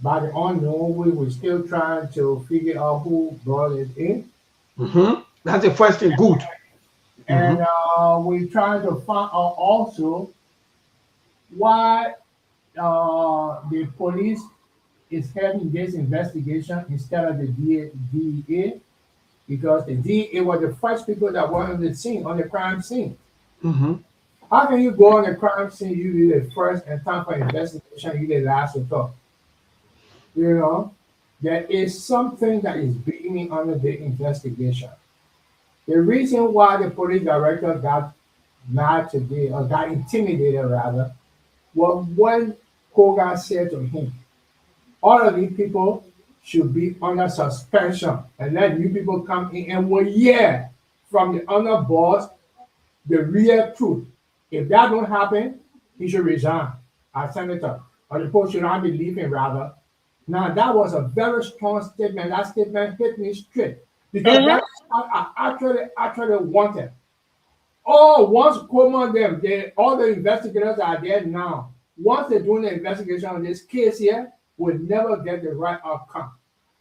by the unknown. We were still trying to figure out who brought it in. That's the first thing, good. And we're trying to find out also why the police is having this investigation instead of the DEA, because the DEA were the first people that were on the scene, on the crime scene. How can you go on the crime scene, you be the first, and time for investigation, you the last to talk? You know, there is something that is beginning under the investigation. The reason why the police director got mad today, or got intimidated rather, was when Koga said to him, all of these people should be under suspension and let new people come in and will hear from the other boss the real truth. If that don't happen, he should resign as senator, or the post should not be leaving rather. Now that was a very strong statement. That statement hit me straight because that's what I actually wanted. Oh, once Coleman them, all the investigators are there now. Once they're doing the investigation on this case here, will never get the right outcome.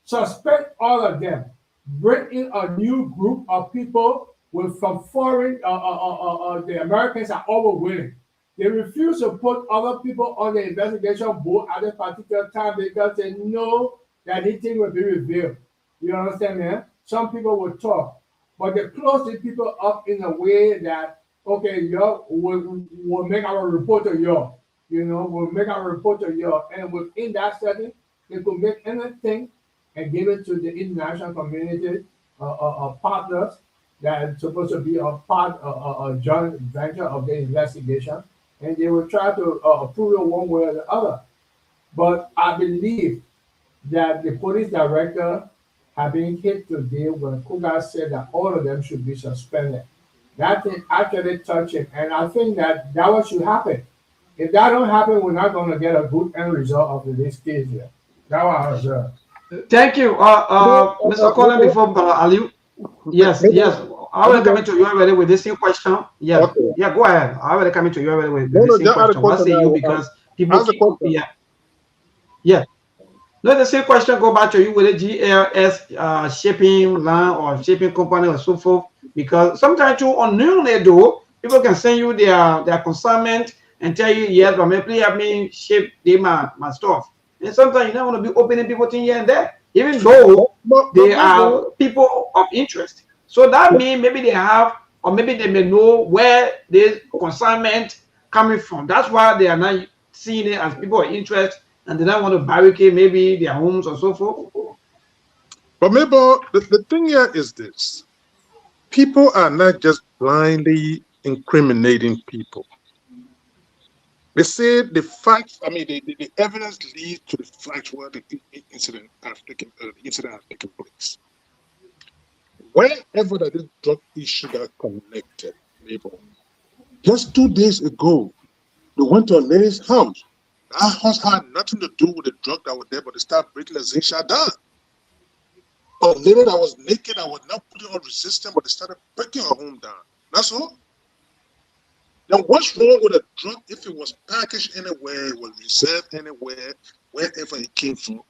Suspend all of them. Bring in a new group of people from foreign. The Americans are overwhelming. They refuse to put other people on the investigation board at a particular time because they know that anything will be revealed. You understand, man? Some people will talk, but they close the people up in a way that, okay, we'll make our report to you. We'll make our report to you. And within that setting, they could make anything and give it to the international community partners that are supposed to be a part of a joint venture of the investigation. And they will try to approve it one way or the other. But I believe that the police director have been hit today when Kuga said that all of them should be suspended. That thing actually touched him, and I think that that what should happen. If that don't happen, we're not going to get a good end result of this case here. That was Thank you, Mr. Colin. Before Ali, yes, yes, I will come to you already with the same question. Yeah, Okay. yeah, go ahead. I will come to you already with No, the no, same just add a question. What question say you? now. Because people Ask the keep, question. yeah, yeah. No, the same question go back to you with the GLS shipping line or shipping company or so forth. Because sometimes too unknowingly though, people can send you their consignment and tell you yes, but maybe have me ship my stuff. And sometimes you don't want to be opening people thing here and there, even though But they maybe, are people of interest. So that means maybe they have, or maybe they may know where this consignment coming from. That's why they are not seeing it as people of interest and they don't want to barricade maybe their homes or so forth. the thing here is this: people are not just blindly incriminating people. They say the facts. I mean, the evidence leads to the facts where the incident has taken place. Wherever that this drug issue got connected, people. Just 2 days ago, they went to a lady's house. That house had nothing to do with the drug that was there, but they started breaking the zinc shot down. A lady that was naked, that was not putting on resistance, but they started breaking her home down. That's all. Now, what's wrong with a drug if it was packaged anywhere, it was reserved anywhere, wherever it came from?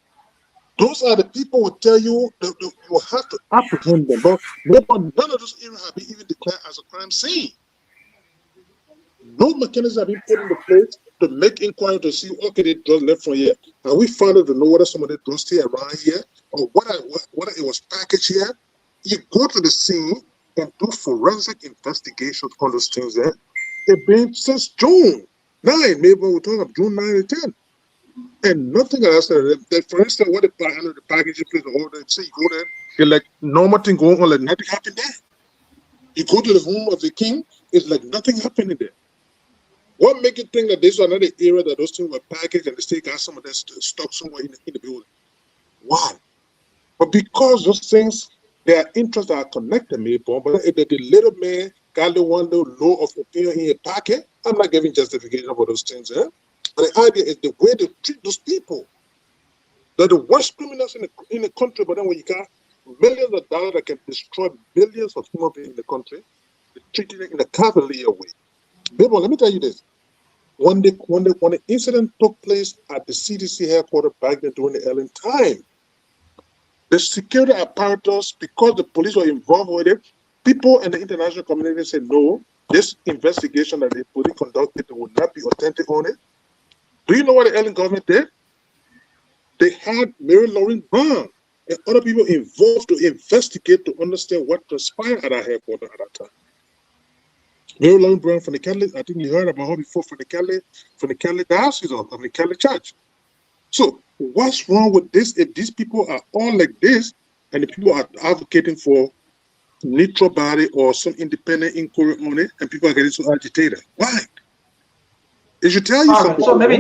Those are the people who tell you that you will have to apprehend them. But none of those areas have been even declared as a crime scene. No mechanism have been put into place to make inquiry to see, okay, the drug left from here. Have we found out to know whether some of the drugs stay around here or whether it was packaged here? You go to the scene and do forensic investigations on those things there. They've been since June 9, maybe we're talking of June 9 and 10. And nothing else. That, for instance, what the handle the packaging place, the order, say you go there, you're like normal thing going on, like nothing happened there. You go to the home of the king, it's like nothing happening there. What make you think that this is another area that those things were packaged and they still got some of that stuck somewhere in the building? Why? But because those things, their interests are connected, maybe, but if the little man got the one little low of opinion in a pocket, I'm not giving justification for those things. Eh? But the idea is the way they treat those people. They're the worst criminals in the country, but then when you got millions of dollars that can destroy billions of human beings in the country, they treat it in a cavalier way. Baby, let me tell you this. When the incident took place at the CDC headquarters back then during the Ellen time, the security apparatus, because the police were involved with it, people in the international community said, no, this investigation that the police conducted will not be authentic on it. Do you know what the Ellen government did? They had Mary Lauren Brown and other people involved to investigate to understand what transpired at our headquarters at that time. Mary Lauren Brown from the Catholic, I think you heard about her before, from the Catholic diocese of the Catholic Church. So what's wrong with this if these people are all like this and the people are advocating for neutral body or some independent inquiry on it and people are getting so agitated? Why? It should tell you All right, something. so maybe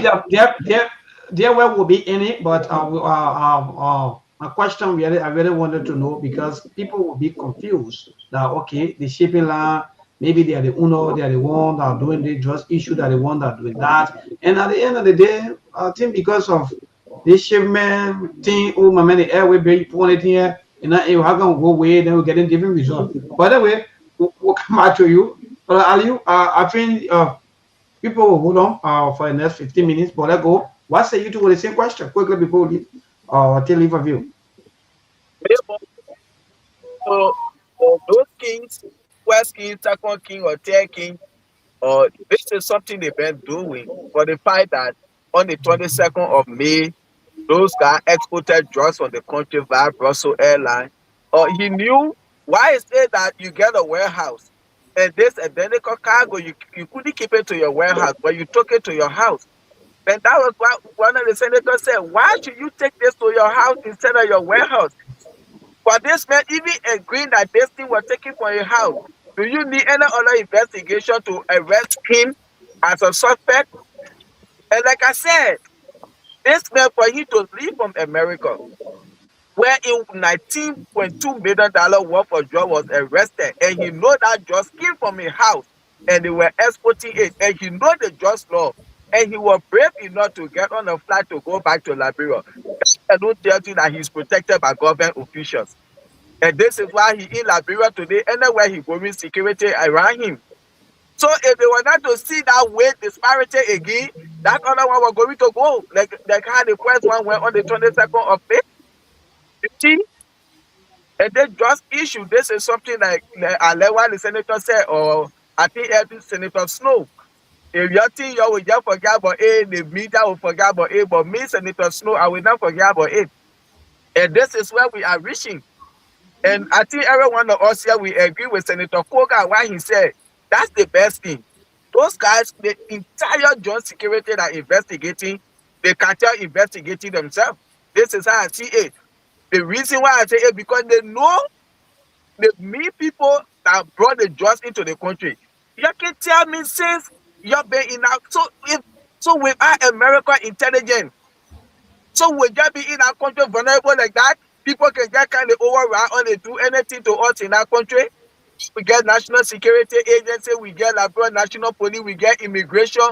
there will be any, but my question really, I really wanted to know because people will be confused that okay, the shipping line, maybe they are the owner, they are the one that are doing the just issue, that the one that are doing that, and at the end of the day, I think because of this shipment thing, oh my man, the airway being put it here, and now you have to go away, then we're getting different results. By the way, we'll come back to you. But are you? I think. People will hold on for the next 15 minutes, but let's go. What say you two with the same question quickly before we leave, till leave of you? So, those kings, West King, Second King, or Third King, this is something they've been doing for the fact that on the 22nd of May, those guys exported drugs from the country via Brussels Airline. He knew why is it that you get a warehouse and this identical cargo, you couldn't keep it to your warehouse, but you took it to your house. And that was why one of the senators said, why should you take this to your house instead of your warehouse? But this man even agreeing that this thing was taken from your house. Do you need any other investigation to arrest him as a suspect? And like I said, This man, for him to leave from America, where in $19.2 million worth of drugs was arrested, and he know that drugs came from a house, and they were exporting it, and he know the drugs law, and he was brave enough to get on a flight to go back to Liberia. I don't tell you that he's protected by government officials. And this is why he in Liberia today, anywhere he going, security around him. So if they were not to see that weight disparity again, that other one was going to go. Like how the first one went on the 22nd of May. You see? And they just issue. This is something like what the senator said, or I think Senator Snow. If you think you will just forget about it, the media will forget about it, but me, Senator Snow, I will not forget about it. And this is where we are reaching. And I think every one of us here, we agree with Senator Koga, why he said, that's the best thing. Those guys, the entire joint security that are investigating, the cartel investigating themselves. This is how I see it. The reason why I say it, because they know the me people that brought the drugs into the country. You can tell me since you've been in our, so without American intelligence, so we just be in our country vulnerable like that, people can just kind of override on and do anything to us in our country. We get National Security Agency, we get Liberia National Police, we get immigration,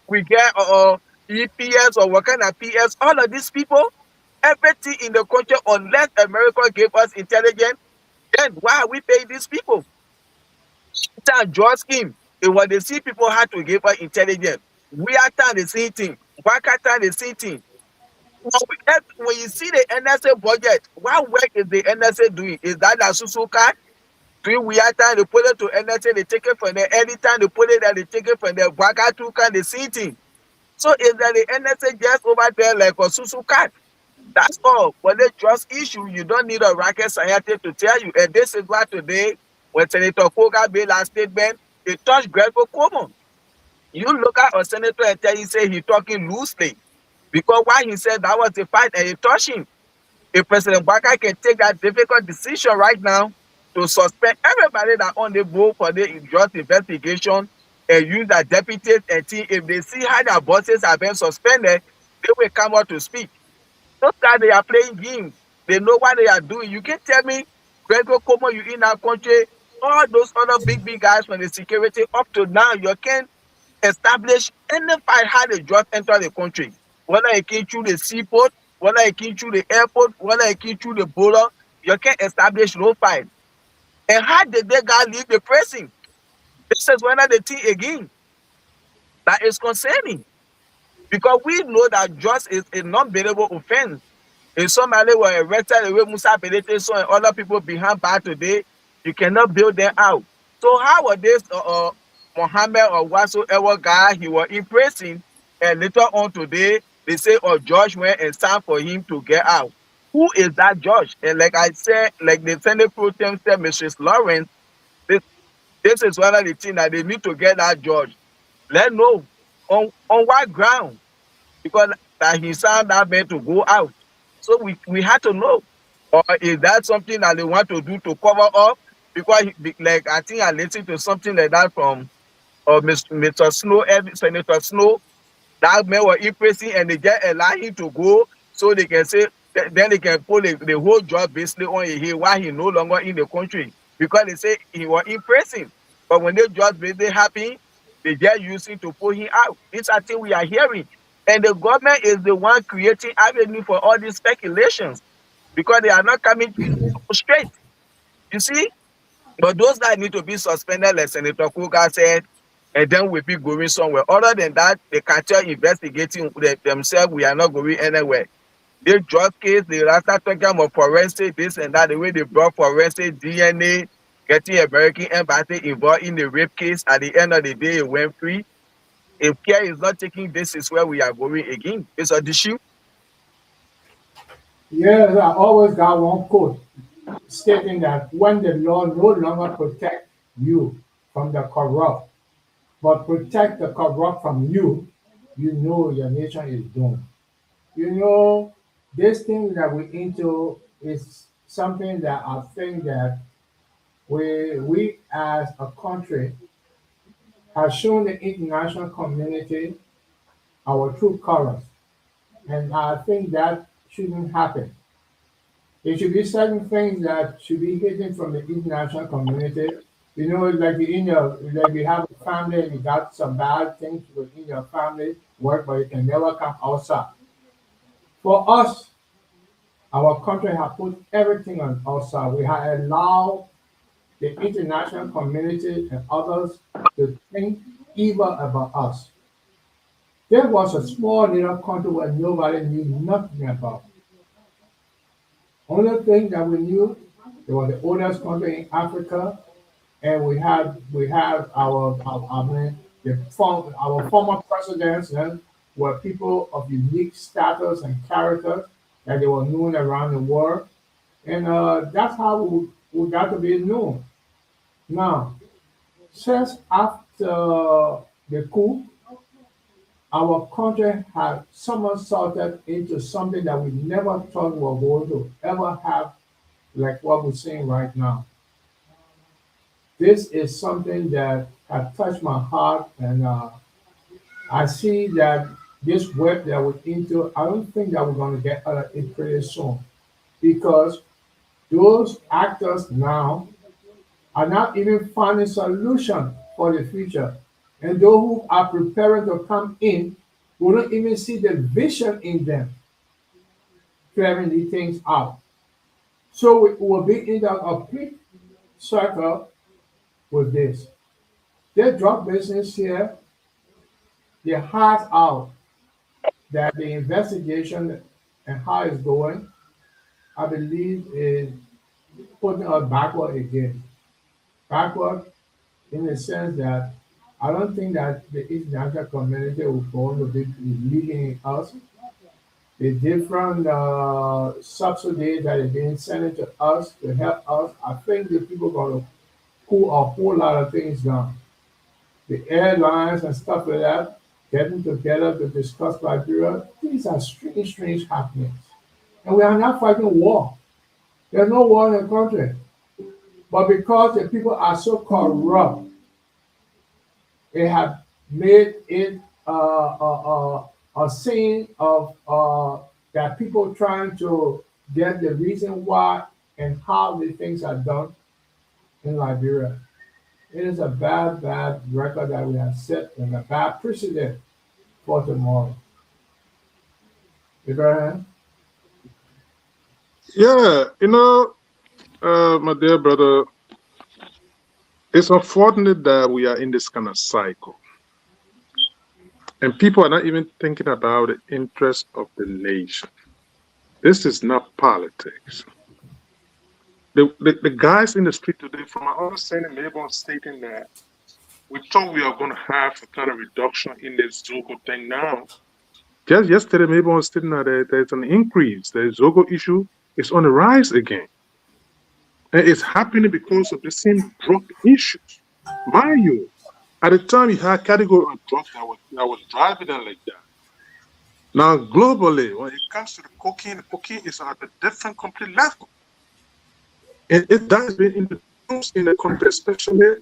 we get EPS or what kind of PS, all of these people, everything in the country, unless America gave us intelligence, then why are we paying these people? That drug scheme, it was the same people had to give us intelligence. We are done the same thing. Why can't the same thing? When you see the NSA budget, what work is the NSA doing? Is that a Susu card? Doing we are time they put it to NSA, they take it from there. Anytime they put it there, they take it from there. Waka two can the same thing. So is that the NSA just over there like a Susu card? That's all. But the trust issue, you don't need a rocket scientist to tell you. And this is why today, when Senator Koga made last statement, he touched Gregor Cuomo. You look at a senator and tell you say he talking loosely. Because why he said that was the fight and he touched him. If President Baka can take that difficult decision right now to suspend everybody that on the board for the drug investigation and use their deputies and team, if they see how their bosses have been suspended, they will come out to speak. Those guys, they are playing games. They know what they are doing. You can't tell me, Gregor Como, you in our country, all those other big guys from the security up to now, you can't establish any fight how the drugs enter the country. Whether it came through the seaport, whether it came through the airport, whether it came through the border, you can't establish no fight. And how did they guys leave the prison? This is one of the thing again that is concerning. Because we know that drugs is a non-bailable offense. If somebody were arrested the way Musa Belete so and other people behind bars today, you cannot bail them out. So how was this Mohammed or whatsoever guy he was in prison, and later on today they say judge went and signed for him to get out? Who is that judge? And like I said, like the Senate Pro Tem said, Mrs. Lawrence, this is one of the things that they need to get that judge. Let know on what ground, because that he signed that man to go out. So we had to know. Or is that something that they want to do to cover up? Because like I think I listened to something like that from Mr. Snow, Senator Snow, that man was in prison and they just allow him to go so they can say, then they can put the whole job basically on him while he no longer in the country. Because they say he was in prison. But when they just basically happen, they just use him to pull him out. This I think we are hearing. And the government is the one creating avenue for all these speculations because they are not coming straight. You see? But those guys need to be suspended, like Senator Koga said, and then we'll be going somewhere. Other than that, the cartel investigating themselves, we are not going anywhere. They drug case, they start talking about forensic, this and that, the way they brought forensic DNA, getting American embassy involved in the rape case. At the end of the day, it went free. If care is not taking, this is where we are going again. It's an issue. Yes, I always got one quote stating that when the law no longer protect you from the corrupt, but protect the corrupt from you, you know your nation is doomed. You know, this thing that we're into is something that I think that we as a country have shown the international community our true colors. And I think that shouldn't happen. There should be certain things that should be hidden from the international community. You know, like like you have a family and you got some bad things within your family work, but it can never come outside. For us, our country has put everything on outside. We have allowed the international community and others to think evil about us. There was a small little country where nobody knew nothing about. Only thing that we knew, it was the oldest country in Africa, and we have I mean, our former presidents and were people of unique status and character that they were known around the world, and that's how we got to be known. Now, since after the coup, our country has somersaulted into something that we never thought we were going to ever have, like what we're seeing right now. This is something that has touched my heart, and I see that this web that we're into, I don't think that we're going to get out of it pretty soon because those actors now are not even finding solution for the future. And those who are preparing to come in will not even see the vision in them, clearing these things out. So we will be in a big circle with this. The drug business here, they hard out that the investigation and how it's going, I believe is putting us backward again. Backward in the sense that I don't think that the international community will going to be believing in us. The different subsidies that are being sent to us to help us, I think the people going to cool a whole lot of things down. The airlines and stuff like that, getting together to discuss Liberia, these are strange, strange happenings. And we are not fighting war. There's no war in the country. But because the people are so corrupt, they have made it a scene of that people trying to get the reason why and how the things are done in Liberia. It is a bad, bad record that we have set and a bad precedent for tomorrow. Abraham? Yeah, my dear brother, it's unfortunate that we are in this kind of cycle. And people are not even thinking about the interest of the nation. This is not politics. The guys in the street today, from my understanding, Melbourne stating that we thought we are going to have a kind of reduction in the Zogo thing now. Just yesterday, Melbourne was stating that there's an increase. The Zogo issue is on the rise again. And it's happening because of the same drug issues. Mind you, at the time you had a category of drugs that was driving them like that. Now, globally, when it comes to the cocaine is at a different complete level. And it has been introduced in the country, especially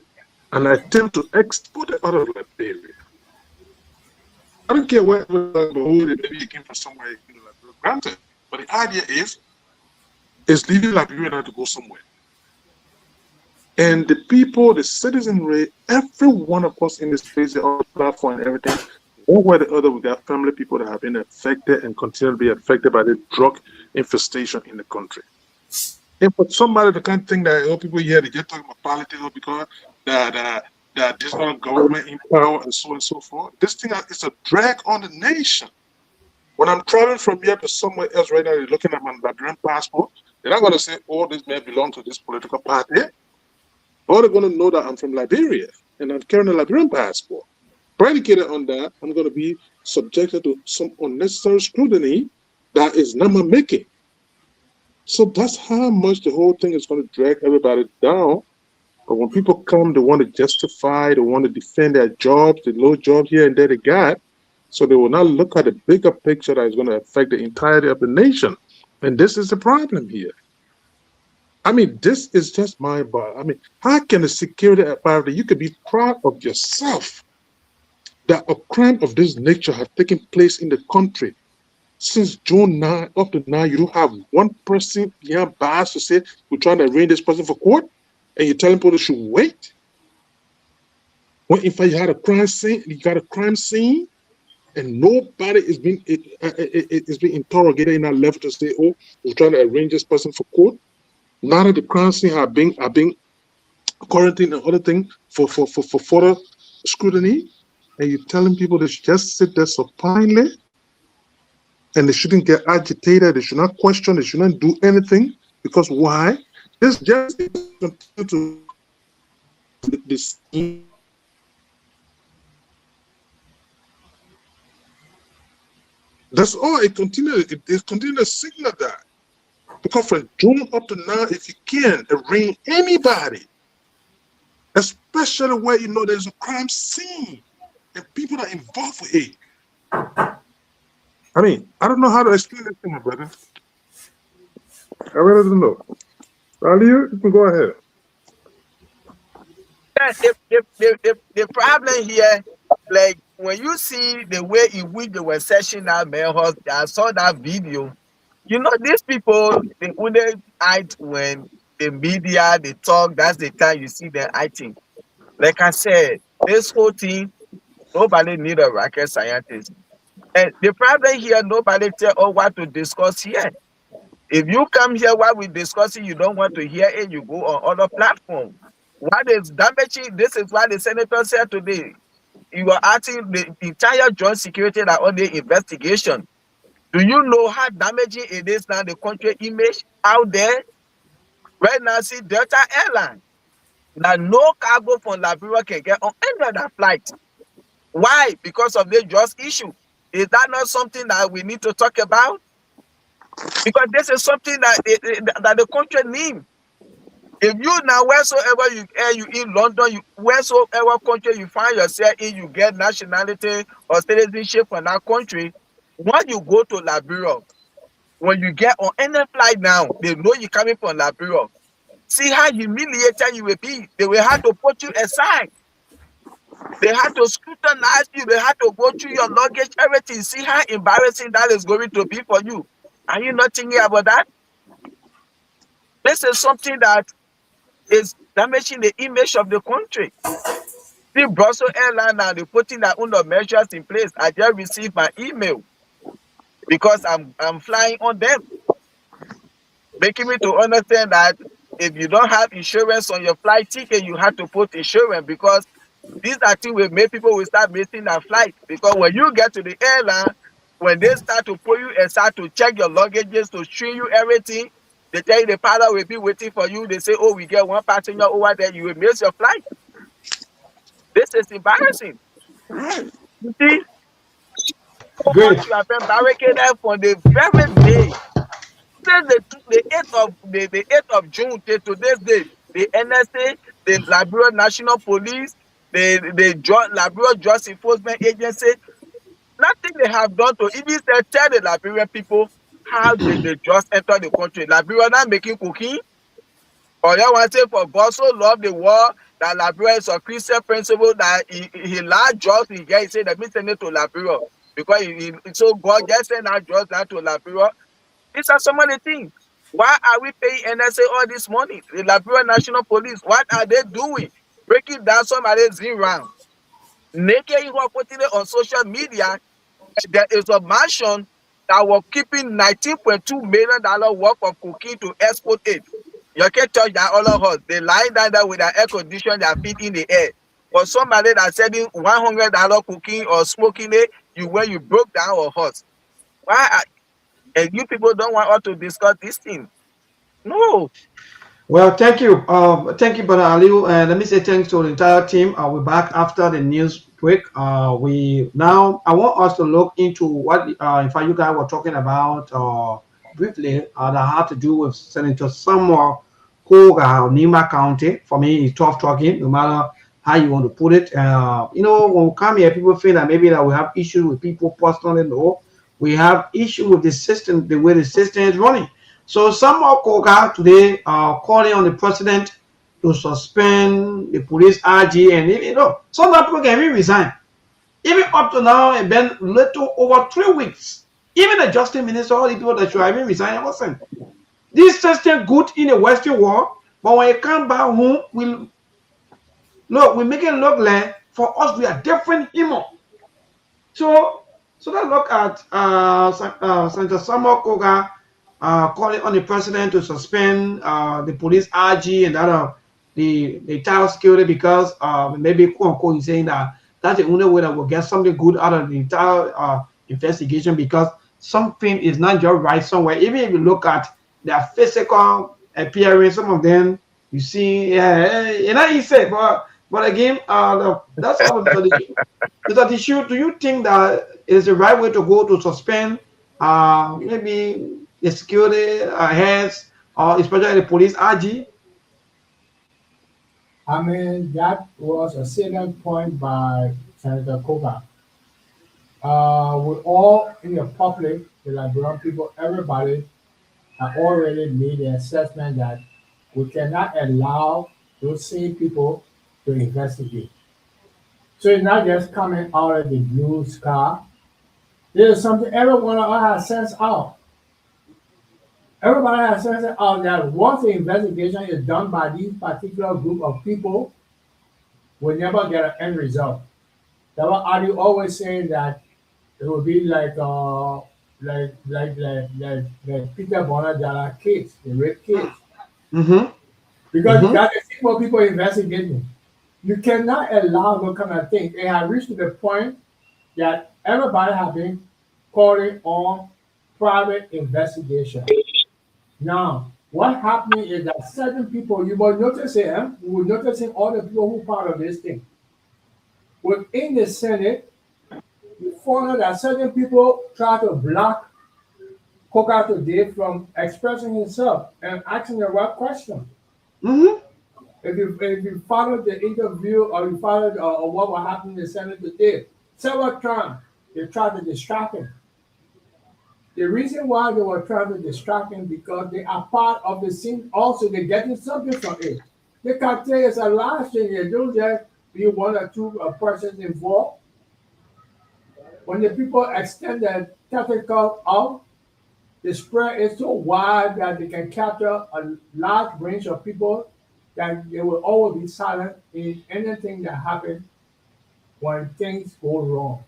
an attempt to export it out of Liberia. I don't care where maybe it came from somewhere in Liberia, granted. But the idea is leaving Liberia now to go somewhere. And the people, the citizenry, every one of us in this place, on the platform and everything, one way or the other, we got family people that have been affected and continue to be affected by the drug infestation in the country. And for somebody to kind of think that people here, they just talking about politics because that this one government in power and so on and so forth. This thing is a drag on the nation. When I'm traveling from here to somewhere else right now, they're looking at my Liberian passport, they're not going to say, oh, this may belong to this political party. Or they're going to know that I'm from Liberia and I'm carrying a Liberian passport. Predicated on that, I'm going to be subjected to some unnecessary scrutiny that is not my making. So that's how much the whole thing is going to drag everybody down. But when people come, they want to justify, they want to defend their jobs, the low job here and there they got. So they will not look at the bigger picture that is going to affect the entirety of the nation. And this is the problem here. I mean, this is just my body. I mean, how can a security apparatus, you could be proud of yourself that a crime of this nature has taken place in the country, Since June 9 up to now, you don't have one person behind bars to say we're trying to arraign this person for court, and you're telling people they should wait. When in fact you had a crime scene, you got a crime scene, and nobody is being interrogated in that level to say, oh, we're trying to arrange this person for court. Now that the crime scene have been quarantined and other things for further scrutiny, and you're telling people they should just sit there supinely, and they shouldn't get agitated, they should not question, they should not do anything, because why? This just continue to this. That's all. It continues to signal that. Because from June up to now, if you can arraign anybody, especially where you know there's a crime scene and people are involved with it. I mean, I don't know how to explain this to my brother. I really don't know. Ali, you can go ahead. The problem here, like when you see the way in which they were searching that mail house, I saw that video. You know, these people, they wouldn't act when the media, they talk, that's the time you see them acting. Like I said, this whole thing, nobody need a rocket scientist. And the problem here, nobody tell us what to discuss here. If you come here while we're discussing, you don't want to hear it, you go on other platforms. What is damaging, this is what the senator said today. You are asking the entire joint security that on the investigation. Do you know how damaging it is now, the country image out there? Right now, see Delta Airline. Now, no cargo from Liberia can get on any other flight. Why? Because of the just issue. Is that not something that we need to talk about? Because this is something that the country needs. If you now, wheresoever you in London, wheresoever country you find yourself in, you get nationality or citizenship from that country. When you go to Liberia, when you get on any flight now, they know you're coming from Liberia. See how humiliated you will be. They will have to put you aside. They have to scrutinize you. They have to go through your luggage, everything. See how embarrassing that is going to be for you. Are you not thinking about that? This is something that is damaging the image of the country. See, Brussels Airlines now, they're putting their own measures in place. I just received my email because I'm flying on them, making me to understand that if you don't have insurance on your flight ticket, you have to put insurance, because these are things will make people will start missing their flight. Because when you get to the airline, when they start to put you and start to check your luggages, to stream you everything, they tell you the pilot will be waiting for you. They say, oh, we get one passenger over there, you will miss your flight. This is embarrassing. You see? Great. You have been barricaded for the very day. Since the 8th of June to today's date, the NSA, the Liberia National Police, the Liberia Justice Enforcement Agency, nothing they have done to even tell the Liberian people how did they just enter the country. Liberia not making cooking. Or you want to say, for God so loved the world that Liberia is a Christian principle that he large jobs he get. He said that me send it to Liberia because so God just send our jobs down to Liberia. These are some of the things. Why are we paying NSA all this money? The Liberia National Police, what are they doing? Breaking down some of these round. Naked, you are putting it on social media. There is a mansion that was keeping $19.2 million worth of cocaine to export it. You can't touch that all of us. They lie down there with their air conditioner, their feet in the air. For somebody that's selling $100 cocaine or smoking it, when you broke down or hot. Why? And you people don't want us to discuss this thing. No. Well, thank you, Brother Aliu, and let me say thanks to the entire team. We're back after the news break. I want us to look into what, in fact, you guys were talking about briefly that had to do with Senator Samuel Koga, Nima County. For me, it's tough talking, no matter how you want to put it. When we come here, people feel that maybe that we have issues with people personally. No, we have issues with the system, the way the system is running. So Samuel Koga today calling on the president to suspend the police RG, and some people can even resign. Even up to now, it's been little over 3 weeks. Even the justice minister, all the people that should have been resigning, listen, this system good in the Western world, but when you come back home, we make it look like for us we are different human. So let's look at Senator Samuel Koga calling on the president to suspend the police RG and that the entire security because maybe quote unquote he's saying that that's the only way that we'll get something good out of the entire investigation because something is not just right somewhere. Even if you look at their physical appearance, some of them you see, you know, he said, but again, that's all of the issue. Mr. Tishu, do you think that it is the right way to go to suspend maybe the security heads or especially the police RG? I mean, that was a salient point by Senator Koga. We all in the public, the Liberian people, everybody have already made the assessment that we cannot allow those same people to investigate. So it's not just coming out of the blue sky. There's something everyone of us has sensed out. Everybody has sensed out that once the investigation is done by these particular group of people, we never get an end result. That's why Adi always saying that it will be like Peter Bonner Jala case, the rape case. Mm-hmm. Because you got to see what people investigating. You cannot allow that kind of thing. It has reached to the point that everybody has been calling on private investigation. Now, what happening is that certain people, you will notice it, you will notice in all the people who part of this thing. Within the Senate, you find that certain people try to block Koka today from expressing himself and asking the right question. Mm-hmm. If you follow the interview or you follow what was happening in the Senate today, several times they tried to distract him. The reason why they were trying to distract him because they are part of the scene. Also, they're getting something from it. They can tell it's a last thing they do that be one or two persons involved. When the people extend the tentacle out, the spread is so wide that they can capture a large range of people that they will always be silent in anything that happens when things go wrong.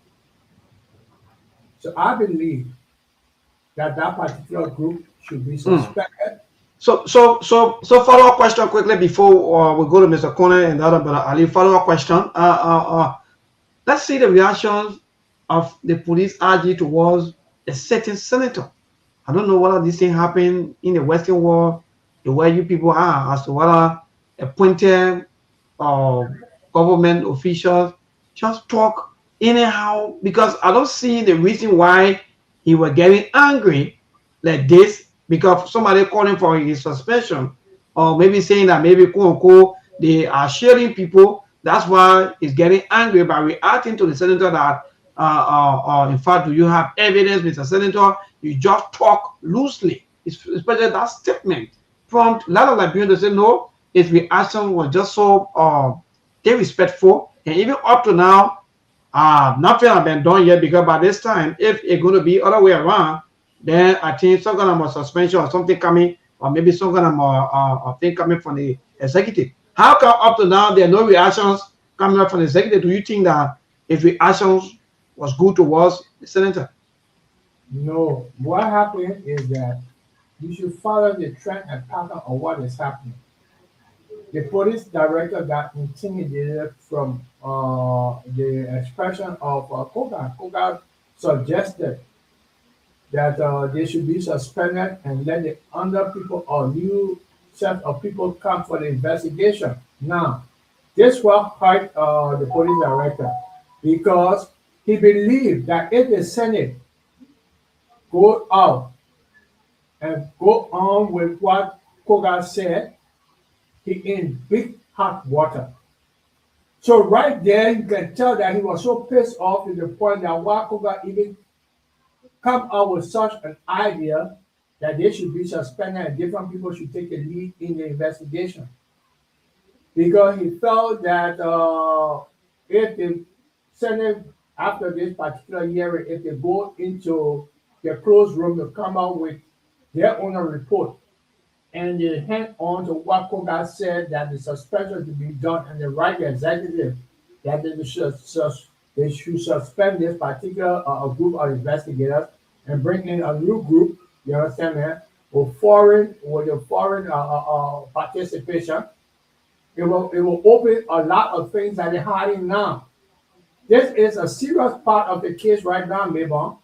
So I believe that particular group should be suspended. So follow-up question quickly before we go to Mr. Kone and the other brother Ali. Follow-up question. Let's see the reactions of the police RG towards a certain senator. I don't know whether this thing happened in the Western world, the way you people are, as to whether appointed government officials just talk anyhow, because I don't see the reason why he was getting angry like this, because somebody calling for his suspension, or maybe saying that maybe quote unquote they are sharing people. That's why he's getting angry by reacting to the senator that in fact, do you have evidence, Mr. Senator? You just talk loosely. Especially that statement from a lot of Liberians to say no, his reaction was just so disrespectful. And even up to now, nothing has been done yet, because by this time, if it's going to be other way around, then I think some kind of suspension or something coming, or maybe some kind of thing coming from the executive. How come up to now there are no reactions coming up from the executive? Do you think that his reactions was good towards the senator? No. What happened is that you should follow the trend and pattern of what is happening. The police director got intimidated from the expression of Koga. Koga suggested that they should be suspended and let the other people or new set of people come for the investigation. Now, this will hurt the police director because he believed that if the Senate go out and go on with what Koga said, he in big hot water. So right there, you can tell that he was so pissed off to the point that why Koga even come out with such an idea that they should be suspended and different people should take the lead in the investigation. Because he felt that if the Senate, after this particular hearing, if they go into the closed room to come out with their own report. And they hang on to what Koga said that the suspension to be done and the right executive that they should suspend this particular group of investigators and bring in a new group, you understand, man, with a foreign participation. It will open a lot of things that they're hiding now. This is a serious part of the case right now, Mabon,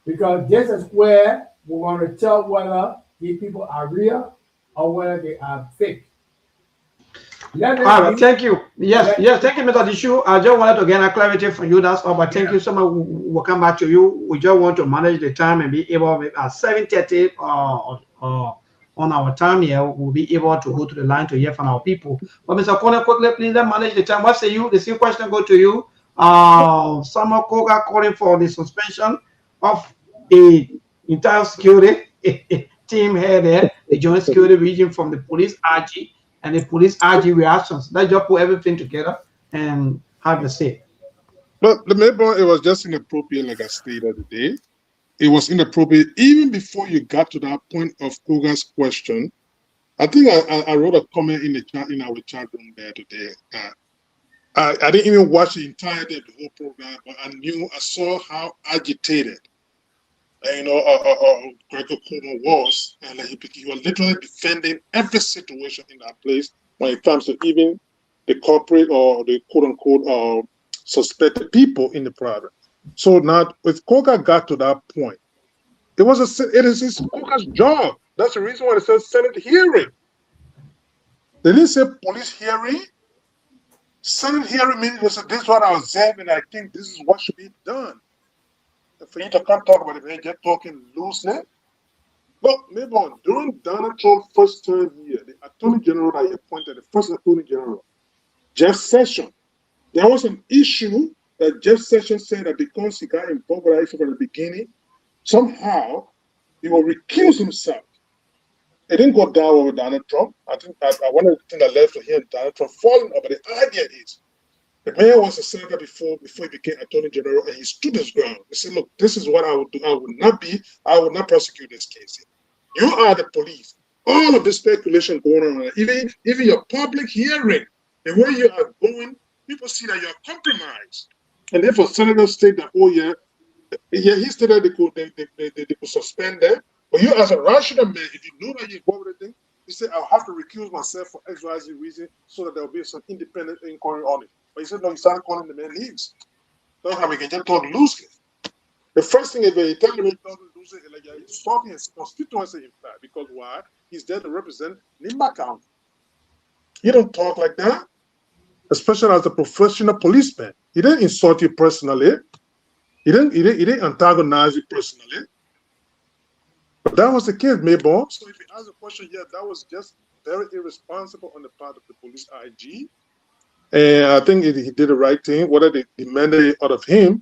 because this is where we want to tell whether these people are real or whether they are fake. All right, thank you. Yes, thank you, Mr. Dishu. I just wanted to get a clarity from you. That's all. But thank you so much. We'll come back to you. We just want to manage the time and be able at 7:30 on our time here. We'll be able to go to the line to hear from our people. But Mr. Kone, quickly, please manage the time. What say you? The same question go to you. Samuel Koga calling for the suspension of the entire security team here there, the joint security region from the police RG and the police RG reactions. Let's just put everything together and have a say. But the Mayborn, it was just inappropriate, like I stated today. It was inappropriate even before you got to that point of Koga's question. I think I wrote a comment in the chat in our chat room there today. I didn't even watch the entirety of the whole program, but I saw how agitated Gregor Cuomo was, and he was literally defending every situation in that place when it comes to even the corporate or the quote-unquote suspected people in the private. So now, if Koga got to that point, it is Koga's job. That's the reason why it says Senate hearing. They didn't say police hearing. Senate hearing means this is what I observed, and I think this is what should be done. For you to come talk about it, man, just talking loosely. But maybe during Donald Trump's first term here, the Attorney General that he appointed, the first Attorney General, Jeff Sessions, there was an issue that Jeff Sessions said that because he got involved with that issue from the beginning, somehow he will recuse himself. It didn't go down with Donald Trump. I think one of the things that led to him, Donald Trump falling over. The idea is the mayor was a senator before he became Attorney General, and he stood his ground. He said, look, this is what I would do. I would not prosecute this case. You are the police. All of this speculation going on, even your public hearing, the way you are going, people see that you're compromised. And therefore, senators state that, oh yeah, he stated they could suspend them. But you as a rational man, if you know that you're involved with the thing, you say, I'll have to recuse myself for XYZ reason so that there will be some independent inquiry on it. But he said, no, he started calling the man names. That's how we can just talk loosely. The first thing is when you tell him he talking loosely, like he's talking his constituency, in fact, because why? He's there to represent Nimba County. You don't talk like that, especially as a professional policeman. He didn't insult you personally. He didn't antagonize you personally. But that was the case, Mayborn. So if you ask a question, yeah, that was just very irresponsible on the part of the police IG. And I think he did the right thing, whether they demanded it out of him.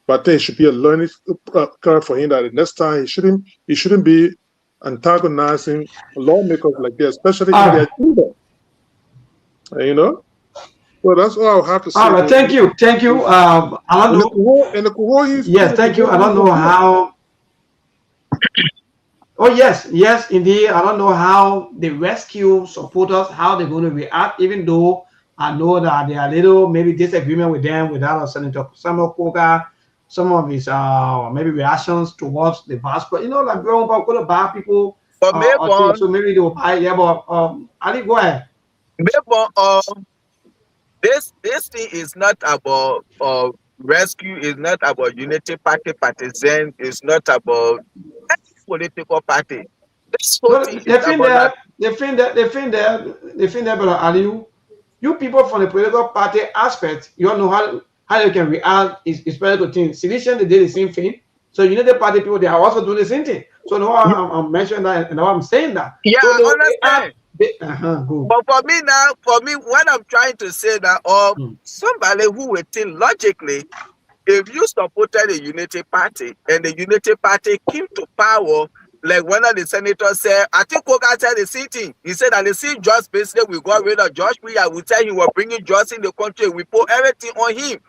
But I think it should be a learning curve for him that the next time he shouldn't be antagonizing lawmakers like that, especially in their children. You know? Well, that's all I'll have to say. All right, thank you. I don't know. Yes, thank you. I don't know how. Oh, yes, indeed. I don't know how the rescue supporters, how they're going to react, even though I know that there are little maybe disagreement with them, with that of Senator Samuel Koga, some of his maybe reactions towards the Vasco. You know, like growing up, going to buy people. So maybe they will buy. Yeah, but Ali, go ahead. This thing is not about rescue. It's not about Unity Party partisan. It's not about any political party. This whole thing is about they think that, Brother Ali, you people from the political party aspect, you don't know how you can react is political things. Sedition, they did the same thing. So Unity Party people, they are also doing the same thing. So now I'm mentioning that, and now I'm saying that. Yeah, so I understand. But for me, what I'm trying to say that somebody who would think logically, if you supported the Unity Party and the Unity Party came to power, like one of the senators said, I think Koga said the same thing. He said that the same judge basically we got rid of George Weah. We tell him we're bringing judge in the country. We put everything on him.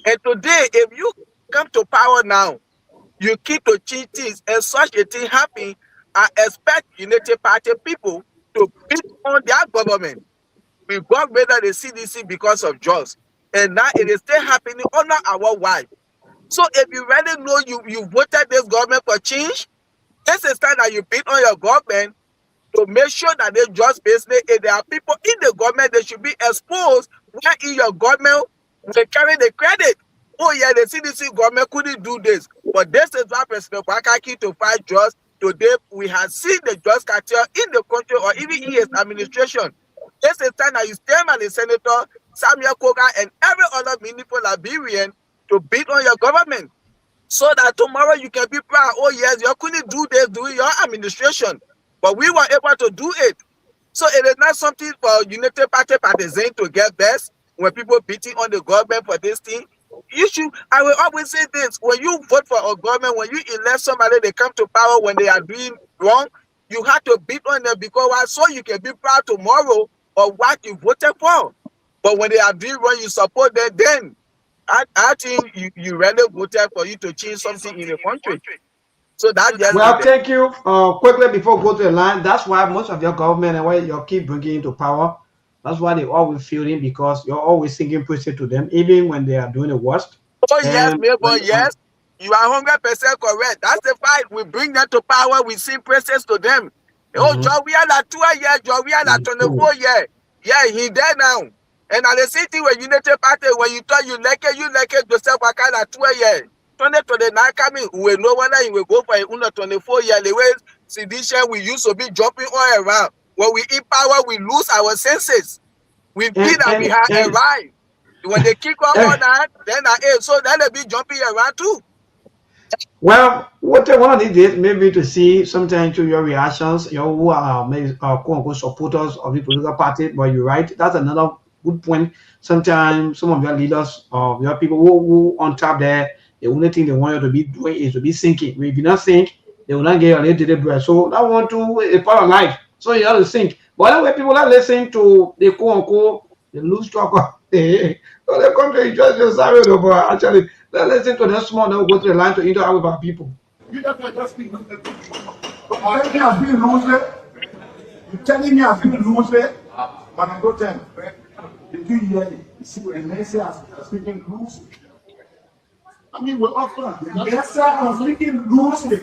And today, if you come to power now, you keep to change things, and such a thing happen, I expect United Party people to beat on their government. We got rid of the CDC because of jobs, and now it is still happening under our watch. So if you really know you voted this government for change, this is time that you beat on your government to make sure that they just basically, if there are people in the government, they should be exposed where in your government they carry the credit. Oh yeah, the CDC government couldn't do this. But this is why President Wakaki to fight drugs. Today we have seen the drugs cartel in the country or even in his administration. This is time that you stand and the Senator Samuel Koga and every other meaningful Liberian to beat on your government, so that tomorrow you can be proud. Oh yes, you couldn't do this during your administration, but we were able to do it. So it is not something for United Party partisans to get best when people beating on the government for this thing. I will always say this: when you vote for a government, when you elect somebody, they come to power when they are doing wrong, you have to beat on them, because why? So you can be proud tomorrow of what you voted for. But when they are doing wrong, you support them. Then I think you really voted for you to change something in the country. So that just well, thank you. Quickly before we go to the line, that's why most of your government and why you keep bringing into power, that's why they always feeling, because you're always singing praises to them, even when they are doing the worst. Oh yes, neighbor, yes. You are 100% correct. That's the fight. We bring them to power, we sing praises to them. Oh, John, we are like 12 years, John, we are like 24 years. Yeah, he there now. And at the same thing when United Party, when you thought you like it, Joseph Wakala 12 years. 2029 coming, we know whether he will go for a 24 years. The way sedition we used to be jumping all around. When we in power, we lose our senses. We feel that we have arrived. When they kick off on that, then so then they be jumping around too. Well, what I want to do maybe to see sometimes to your reactions, who are maybe quote unquote supporters of the political party, but you're right, that's another good point. Sometimes some of your leaders, your people who on top there, the only thing they want you to be doing is to be sinking. If you not sink, they will not get your little bread. So that one too is part of life. So you have to sink. But anyway, people are listening to the quote unquote the loose talk. So the country is just sorry, but actually let's listen to the small, then we'll go to the line to interact with our people. You just speak. Telling me I've been losing. You telling me I've been losing. When I go to them, did you hear it? You see, when they say I'm speaking loosely. I mean, we're often. Yes, sir, I'm speaking loosely.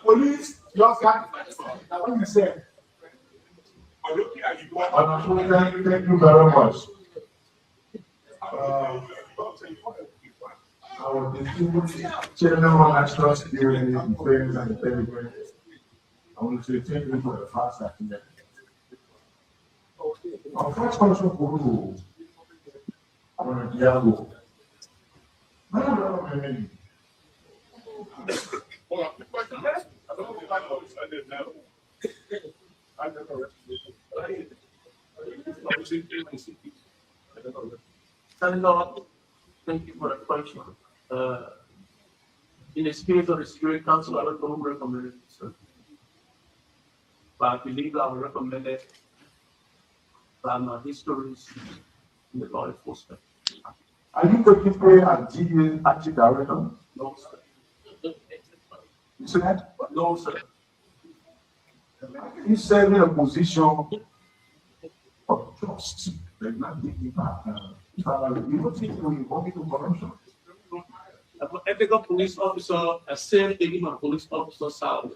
Police just got what you said. Thank you very much. Our distinguished chairman of National Security Affairs and Intelligence. I want to say thank you for the fast action. Our first question for you, Diago. I don't know how many. Senator, thank you for the question. In the spirit of the Security Council, I don't recommend it, sir. But I believe I will recommend it from our histories in the law enforcement. Are you taking care as GA active director? No, sir. You said? No, sir. You said in a position of trust. They're not taking back. You don't think we involve into corruption? An ethical police officer, a same thing a police officer salary.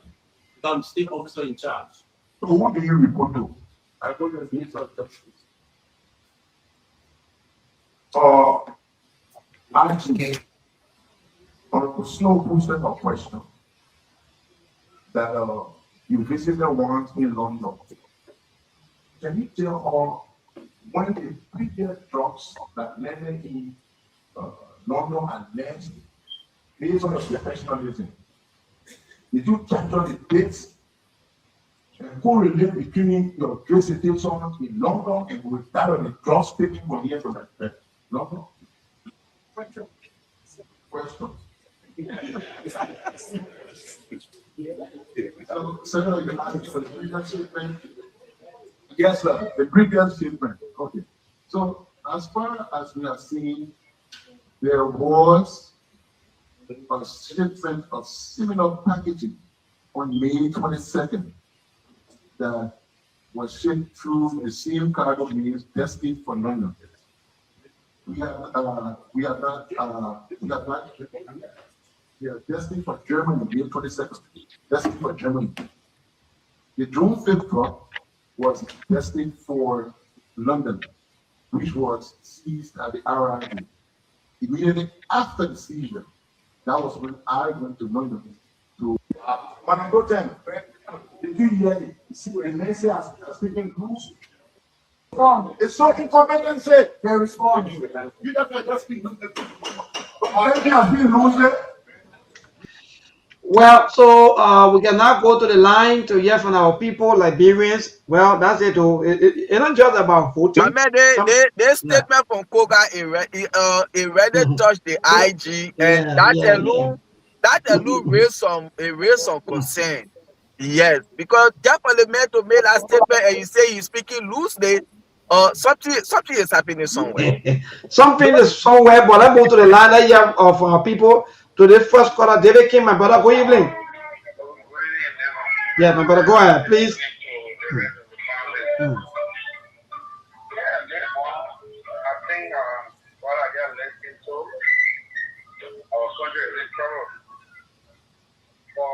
I'm state officer in charge. So what do you report to? I go to the Minister of Justice. Actually, on a slow process of question that you visited once in London. Can you tell when the previous drugs that landed in London and left based on your professionalism? Did you capture the dates and correlate between your visitation in London and with that of the drugs taken from here to London? Question. Yes, sir. The previous statement. Okay. So as far as we are seeing, there was a shipment of similar packaging on May 22nd that was shipped through the same cargo means destined for London. We are destined for Germany, May 22nd, destined for Germany. The June 5th truck was destined for London, which was seized at the RID. Immediately after the seizure, that was when I went to London to. Madam Goten, did you hear it? See, when they say I'm speaking loose, it's so inconvenient. They respond. You just speak. Already has been losing. Well, so we can now go to the line to hear from our people, Liberians. Well, that's it. It's not just about voting. My man, they statement from Koga, it really touched the IG, and that alone raised some concern. Yes, because definitely meant to make that statement, and you say he's speaking loosely, something is happening somewhere. Something is somewhere, but let's go to the line of our people. To the first caller, David King, my brother. Good evening. Yeah, my brother, go ahead, please. What I got listening to, our country is in trouble. For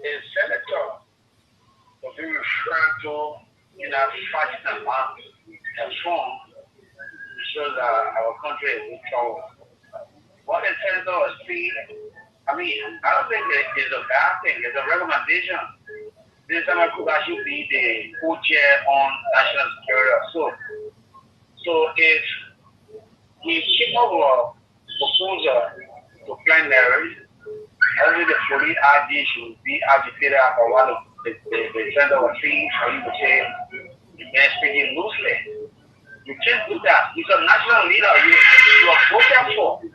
a senator to be referred to in a fashion and form shows that our country is in trouble. What the senator was saying, I mean, I don't think it's a bad thing, it's a recommendation. This time I could actually be the co-chair on national security. So if he came up with a proposal to plan marriage, I think the police RG should be agitated about what the center was saying for you to say, they're speaking loosely. You can't do that. He's a national leader. You are voting for.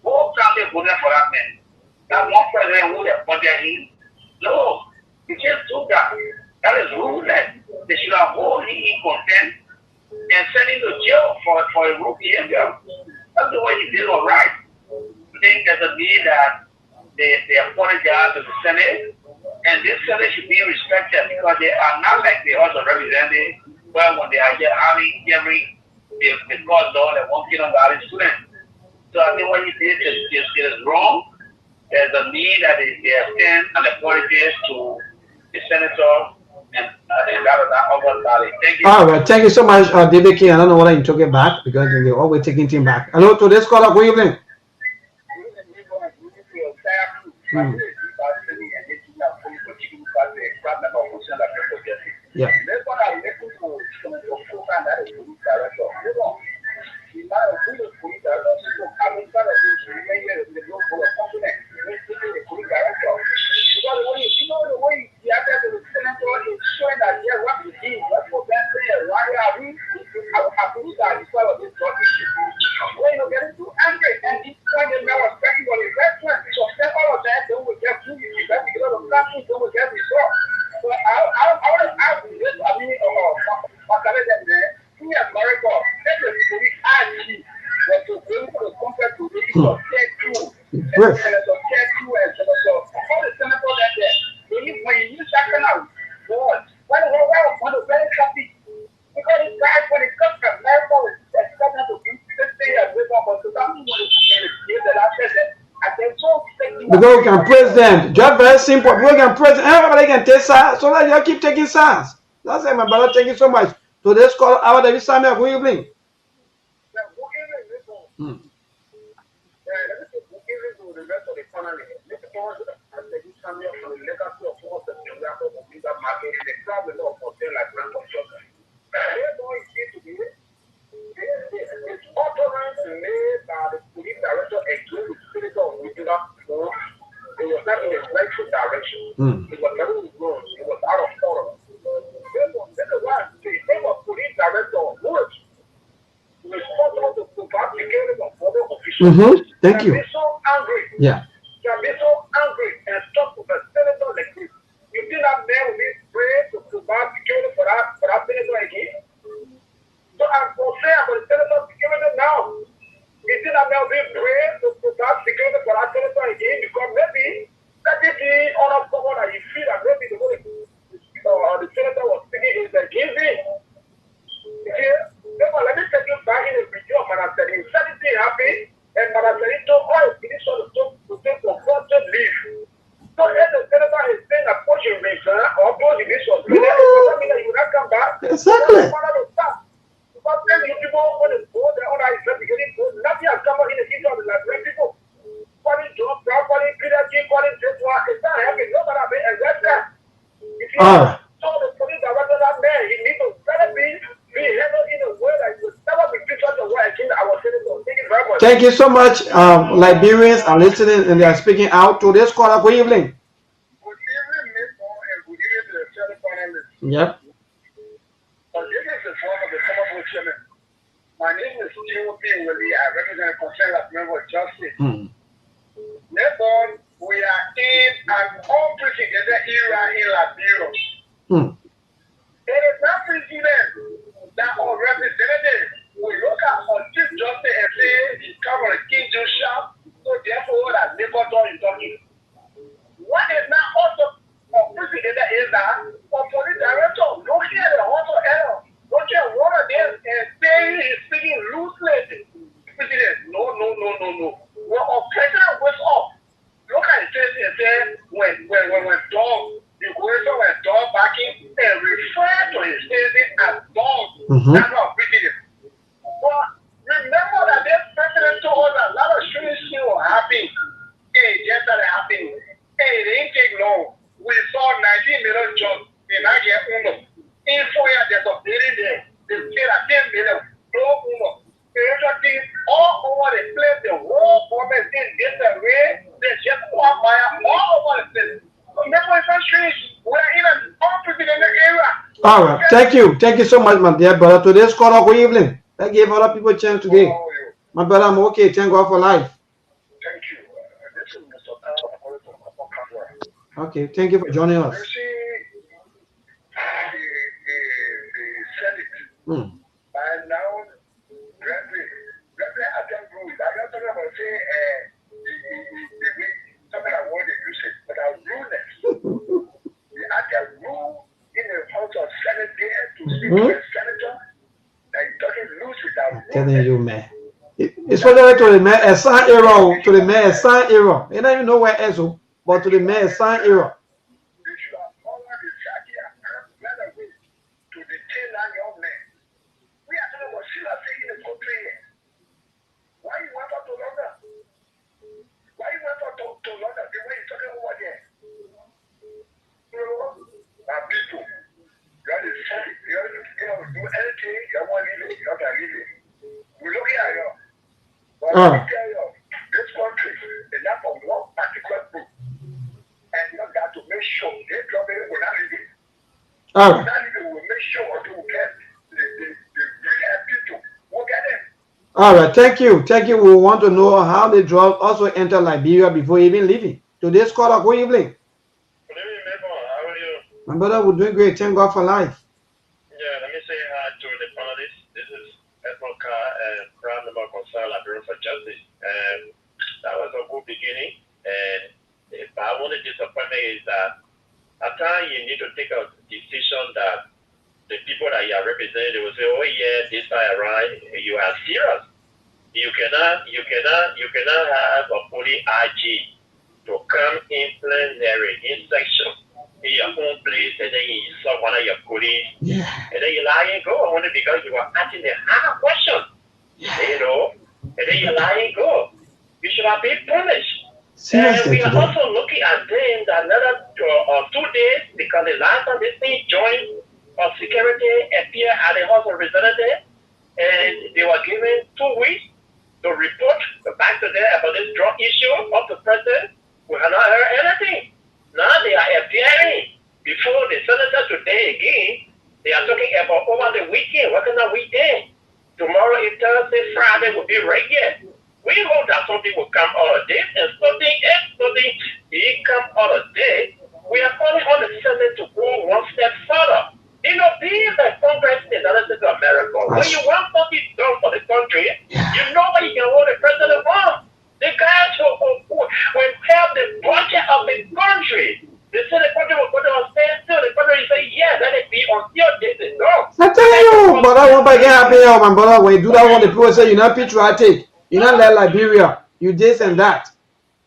Whole country voted for that man. That one president who they voted in. No, you can't do that. That is ruthless. They should have hold him in contempt and send him to jail for a rude behavior. That's the way he did all right. I think there's a need that they apologize to the Senate, and this Senate should be respected because they are not like the House of Representatives, where when they are here having hearing, they call law that won't get on the other student. So I think what he did is wrong. There's a need that they extend an apology to the senator and that was our overall. Thank you. All right, thank you so much, David King. I don't know whether you took it back because they're always taking things back. Hello to this caller. Good evening. Yeah. Because we can praise them. Just very simple. We can praise them. Everybody can take sides. So that you keep taking sides. That's it, my brother. Thank you so much. So this call our David Samuel. Good evening. It was never wrong. It was out of order. This is why the name of police director was responsible to provide security of other officials. Thank you. Be so angry. Yeah. Can be so angry and talk to the senator like this. You think that man will be brave to provide security for that senator again? So I'm concerned about the senator security now. You think that man will be brave to provide security for that senator again? happy, and Maragarito all is finished to take constructive leave. So if the senator is saying that pushing reason or pushing this one, it doesn't mean that you will not come back. Exactly. But then you people want to go there on our beginning, nothing has come out in the future of the Liberian people. Calling job, calling Peter G, calling this one, it's not happening. No matter the arrested. If you saw the police director that man, he needs to better be handled in a way that you would never be pictured the way I think our senator. Thank you very much. Thank you so much. Liberians are listening and they are speaking out to this caller. Good evening. Good evening, Miss Moore, and good evening to the telephonist. Yep. This is the form of the Commonwealth Chairman. My name is Timothy Willie. I represent a concern of member of justice. Therefore, we are in an unprecedented era in Liberia. It is not precedent that our representatives will look at our chief justice and say he's covering a king Jew shop, so therefore that neighbor door is talking. What is not also unprecedented is that our police director looking at the auto error, looking at one of them and saying he's speaking loosely. President, no. When our president was off, look at it and say when dog, the question when dog barking and refer to his statement as dog, that's not president. But remember that this president told us a lot of strange things were happening. Hey, just that happening. Hey, it didn't take long. We saw 19 million jobs in Nigeria. In 4 years, there's a building there. They said that 10 million. No, everything all over the place, the whole government is different way. They just walk by all over the place. Remember, it's not strange. We're in an unprecedented era. All right. Thank you so much, my dear brother. Today's caller, good evening. I gave other people a chance today. My brother, I'm okay. Thank God for life. Thank you. This is Mr. Calling from Upper Canberra. Okay. Thank you for joining us. You see, the Senate, by now, I can't do it. I can't talk about saying something I want to use it, but I'll rule it. I can rule in the House of Senate there to speak to a senator. Like talking loose with that. Telling you, man. It's whether to the man a sign error, to the man a sign error. You don't even know where else, but to the man a sign error. You should have followed the Shakia and run away to detain that young man. We are talking about Sheila saying in the country here. Why you went out to London? Why you went out to London? The way you're talking over there. Our people, you have to say, you have to do anything, you want to leave it, you have to leave it. We look at you. But we tell you, this country is not from one particular group. And you got to make sure they drop it, we're not leaving. We're not leaving, we'll make sure to get the real people. We'll get them. All right, thank you. We want to know how the drug also enter Liberia before even leaving. Today's caller, good evening. Good evening, Mabel. How are you? My brother, we're doing great. Thank God for life. Yeah, let me say hi to the panelists. This is Edmond Carr, proud member of Concern Liberian for Justice. And that was a good beginning. And if I want to disappoint me is that at times you need to take a decision that the people that you are representing, they will say, oh yeah, this time around, you are serious. You cannot have a police IG to come in plenary, in section, in your own place, and then you saw one of your police, and then you lie and go, only because you were asking the hard question, you know, and then you lie and go. You should have been punished. And we are also looking at them that another 2 days, because the last time this thing joined, of security appear at the House of Representatives, and they were given 2 weeks to report back to them about this drug issue of the president. We have not heard anything. Now they are appearing before the senator today again. They are talking about over the weekend. What kind of weekend? Tomorrow is Thursday, Friday will be regular. We hope that something will come out of this, and something come out of this. We are calling on the Senate to go one step further. You know, being the Congress in the United States of America, when you want something done for the country, you know what you can hold the president on. The guys who help the budget of the country, they say the country will put it on standstill. The country will say, yeah, let it be until this is done. I tell you, but I want to get happy, my brother. When you do that one, the people say you're not patriotic. You not like Liberia. You this and that.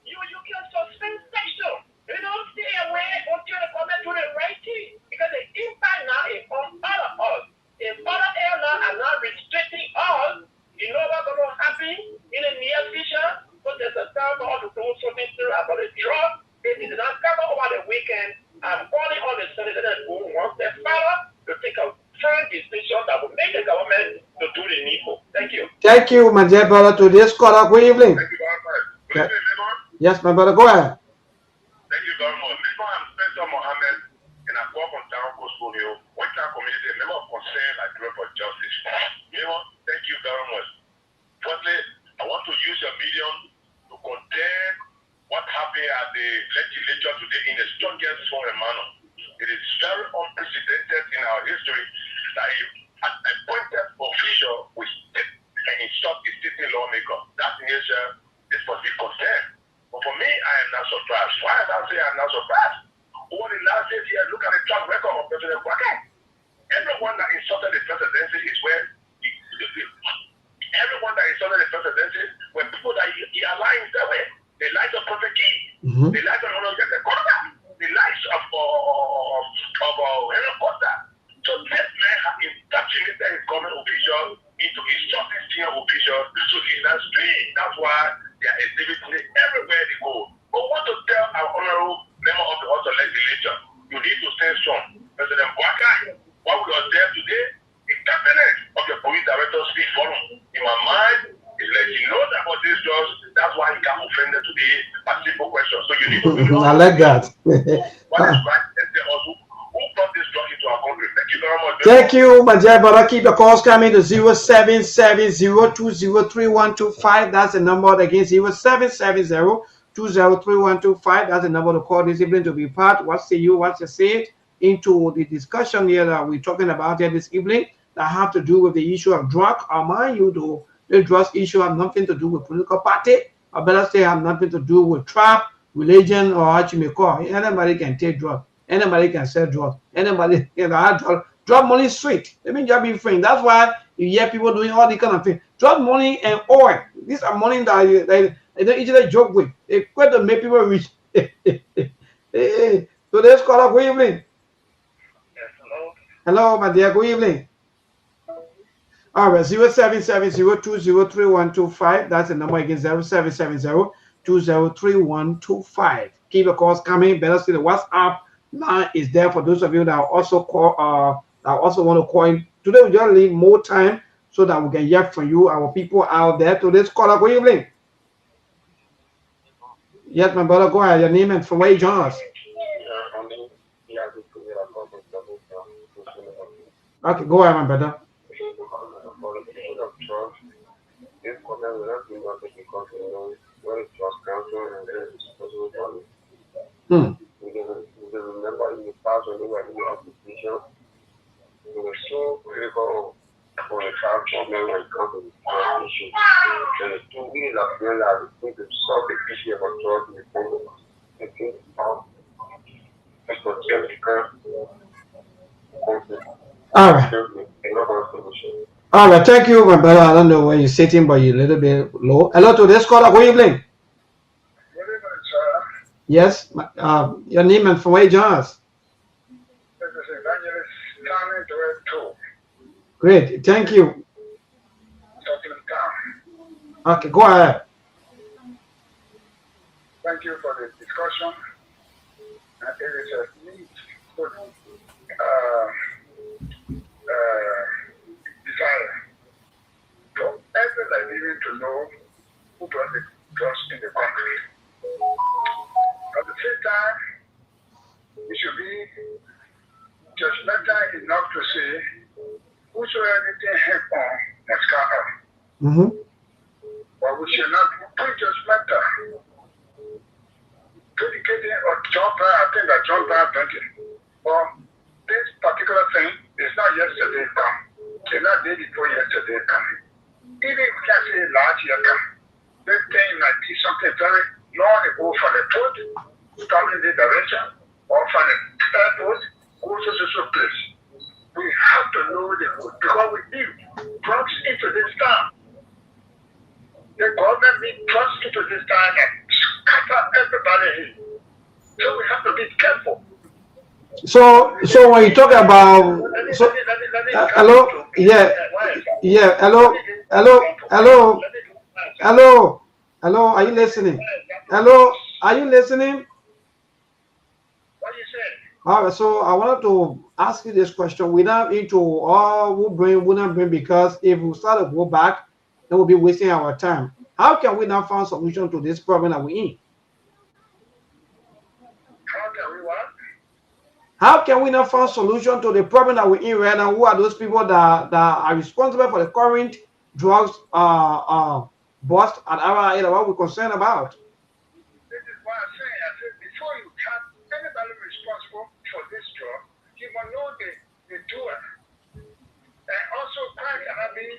You can suspend section. You don't stay away until the government do the right thing. Because the impact now is on all of us. If other airlines are not restricting us, you know what's going to happen in the near future? So there's a time for us to do something about the drug. If it did not cover over the weekend, I'm calling on the senators who want their father to take a firm decision that will make the government to do the needful. Thank you. Thank you, my dear brother. To this caller, good evening. Thank you very much. Good evening, Lemon. Yes, my brother, go ahead. Thank you very much. Before I'm Spencer Mohammed, and I work on Town Portfolio, one time community, a member of concern like Group for Justice. Lemon, thank you very much. Firstly, I want to use your medium to condemn what happened at the legislature today in the strongest form and manner. It is very unprecedented in our history that an appointed official will step and instruct a sitting lawmaker. That nature, this must be condemned. But for me, I am not surprised. Why did I say I'm not surprised? Over the last 8 years, look at the track record of President Kwame. Everyone that insulted the presidency is where everyone that insulted the presidency were people that he aligns that way. The likes of Prophet King, the likes of the quarterback, the likes of Henry Costa. So this man has indoctrinated his government officials into instructing senior officials. So he's not straight. That's why they are exhibiting everywhere they go. But what to tell our honorable member of the House of Legislature? You need to stay strong. President Bwaka, what we are there today, the cabinet of the police director speak forum. In my mind, is let you know that about this drugs. That's why he got offended today a simple question. So you need to I like that. what is right and tell us who brought this drug into our country. Thank you very much. Thank you, my dear brother. Keep the calls coming to 0770203125. That's the number again. 0770203125. That's the number to call this evening to be part. What say you? What you say into the discussion here that we're talking about here this evening that have to do with the issue of drug. I mind you, though, the drugs issue have nothing to do with political party. I better say have nothing to do with tribe, religion, or what you may call. Anybody can take drugs. Anybody can sell drugs. Anybody can have drugs. Drug money is sweet. Let me just be frank. That's why you hear people doing all these kind of things. Drug money and oil. These are money that they don't easily joke with. They quite to make people rich. So let's call up. Good evening. Yes, hello. Hello, my dear. Good evening. All right, 0770203125. That's the number again, 0770203125. Keep the calls coming. Better see the WhatsApp line is there for those of you that also call. That also want to call in. Today we just leave more time so that we can hear from you, our people out there. To this caller, good evening. Yes, my brother, go ahead. Your name and from where you join us. Okay, go ahead, my brother. Remember in the past when we were in the opposition, we were so critical for the fact that when it comes to the drug issue. And the 2 years of when I think to solve the issue of drug in the Congo, I think all right. All right, thank you, my brother. I don't know where you're sitting, but you're a little bit low. Hello to this caller. Good evening. Good evening, sir. Yes, your name and from where you join us. This is Evangelist Tommy Duet 2. Great, thank you. Okay, go ahead. Thank you for the discussion. It is a neat, good desire for every Liberian to know who brought the drugs in the country. At the same time, we should be judgmental enough to say, whosoever anything happen must come out. But we should not be too judgmental. Dedicating or jumper, I think that jumper thinking. But this particular thing is not yesterday come. It's not day before yesterday come. Even if we can say last year come, this thing might be something very long ago from the foot, coming the direction, or from the airport, go to the place. We have to know the road because we need drugs into this town. The government being trust to this time and scatter everybody. So we have to be careful. So when you talk about hello, hello, are you listening? Hello, are you listening? What you say? All right, so I wanted to ask you this question. We're not into all we not bring, because if we start to go back, then we'll be wasting our time. How can we now find solution to this problem that we're in? How can we what? How can we not find solution to the problem that we're in right now? Who are those people that are responsible for the current drugs bust at our area? What we're concerned about? This is what I'm saying. I said before you catch anybody responsible for this drug, you must know the doer. And also crime cannot be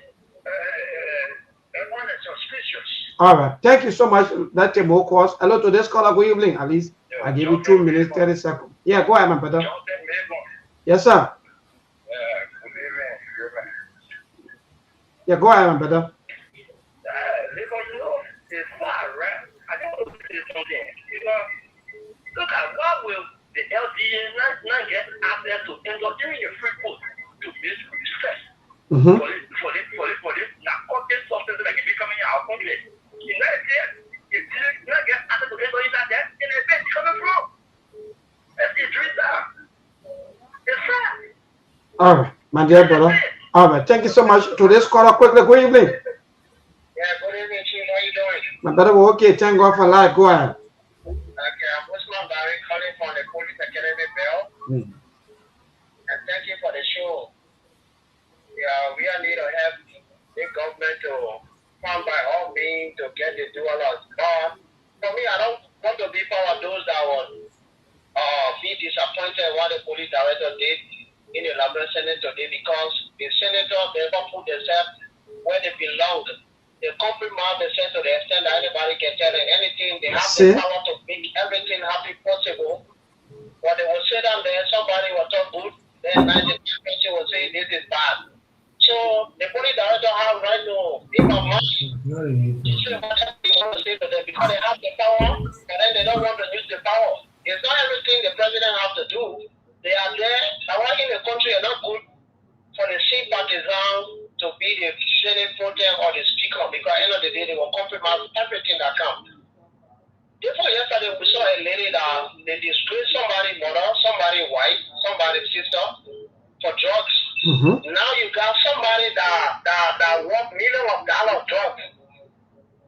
one is suspicious. All right. Thank you so much. That's a more course. Hello to this caller. Good evening. At least I give you 2 minutes, 30 seconds. Yeah, go ahead, my brother. Yes, sir. Yeah, go ahead, my brother. Look at what will the LDA not get access to endorsing your free food to this stress for this narcotic substance that can be coming out from it. United States, if you not get access to endorsing that, then it's been coming from. Let's see, drink that. It's sad. All right, my dear brother. All right, thank you so much. To this caller, quickly, good evening. Yeah, good evening, Chief. How you doing? My brother, we're okay. Thank God for life. Go ahead. Okay, I'm Usman Barry calling from the Police Academy Bell. And thank you for the show. Yeah, we are need to help the government to come by all means to get the dual laws. For me, I don't want to be part of those that will be disappointed what the police director did in the London Senate today, because the senators never put themselves where they belong. They compromise themselves to the extent that anybody can tell them anything. They have the power to make everything happen possible. But they will sit down there, somebody will talk good, then 90% will say this is bad. So the police director have right to give a mark to say whatever they want to say to them, because they have the power, and then they don't want to use the power. It's not everything the president has to do. They are there. Now, in the country are not good for the sympathizers to be the Senate protest or the speaker, because at the end of the day, they will compromise everything that comes. Before yesterday, we saw a lady that they disgraced somebody's mother, somebody's wife, somebody's sister for drugs. Now you got somebody that want millions of dollars of drugs.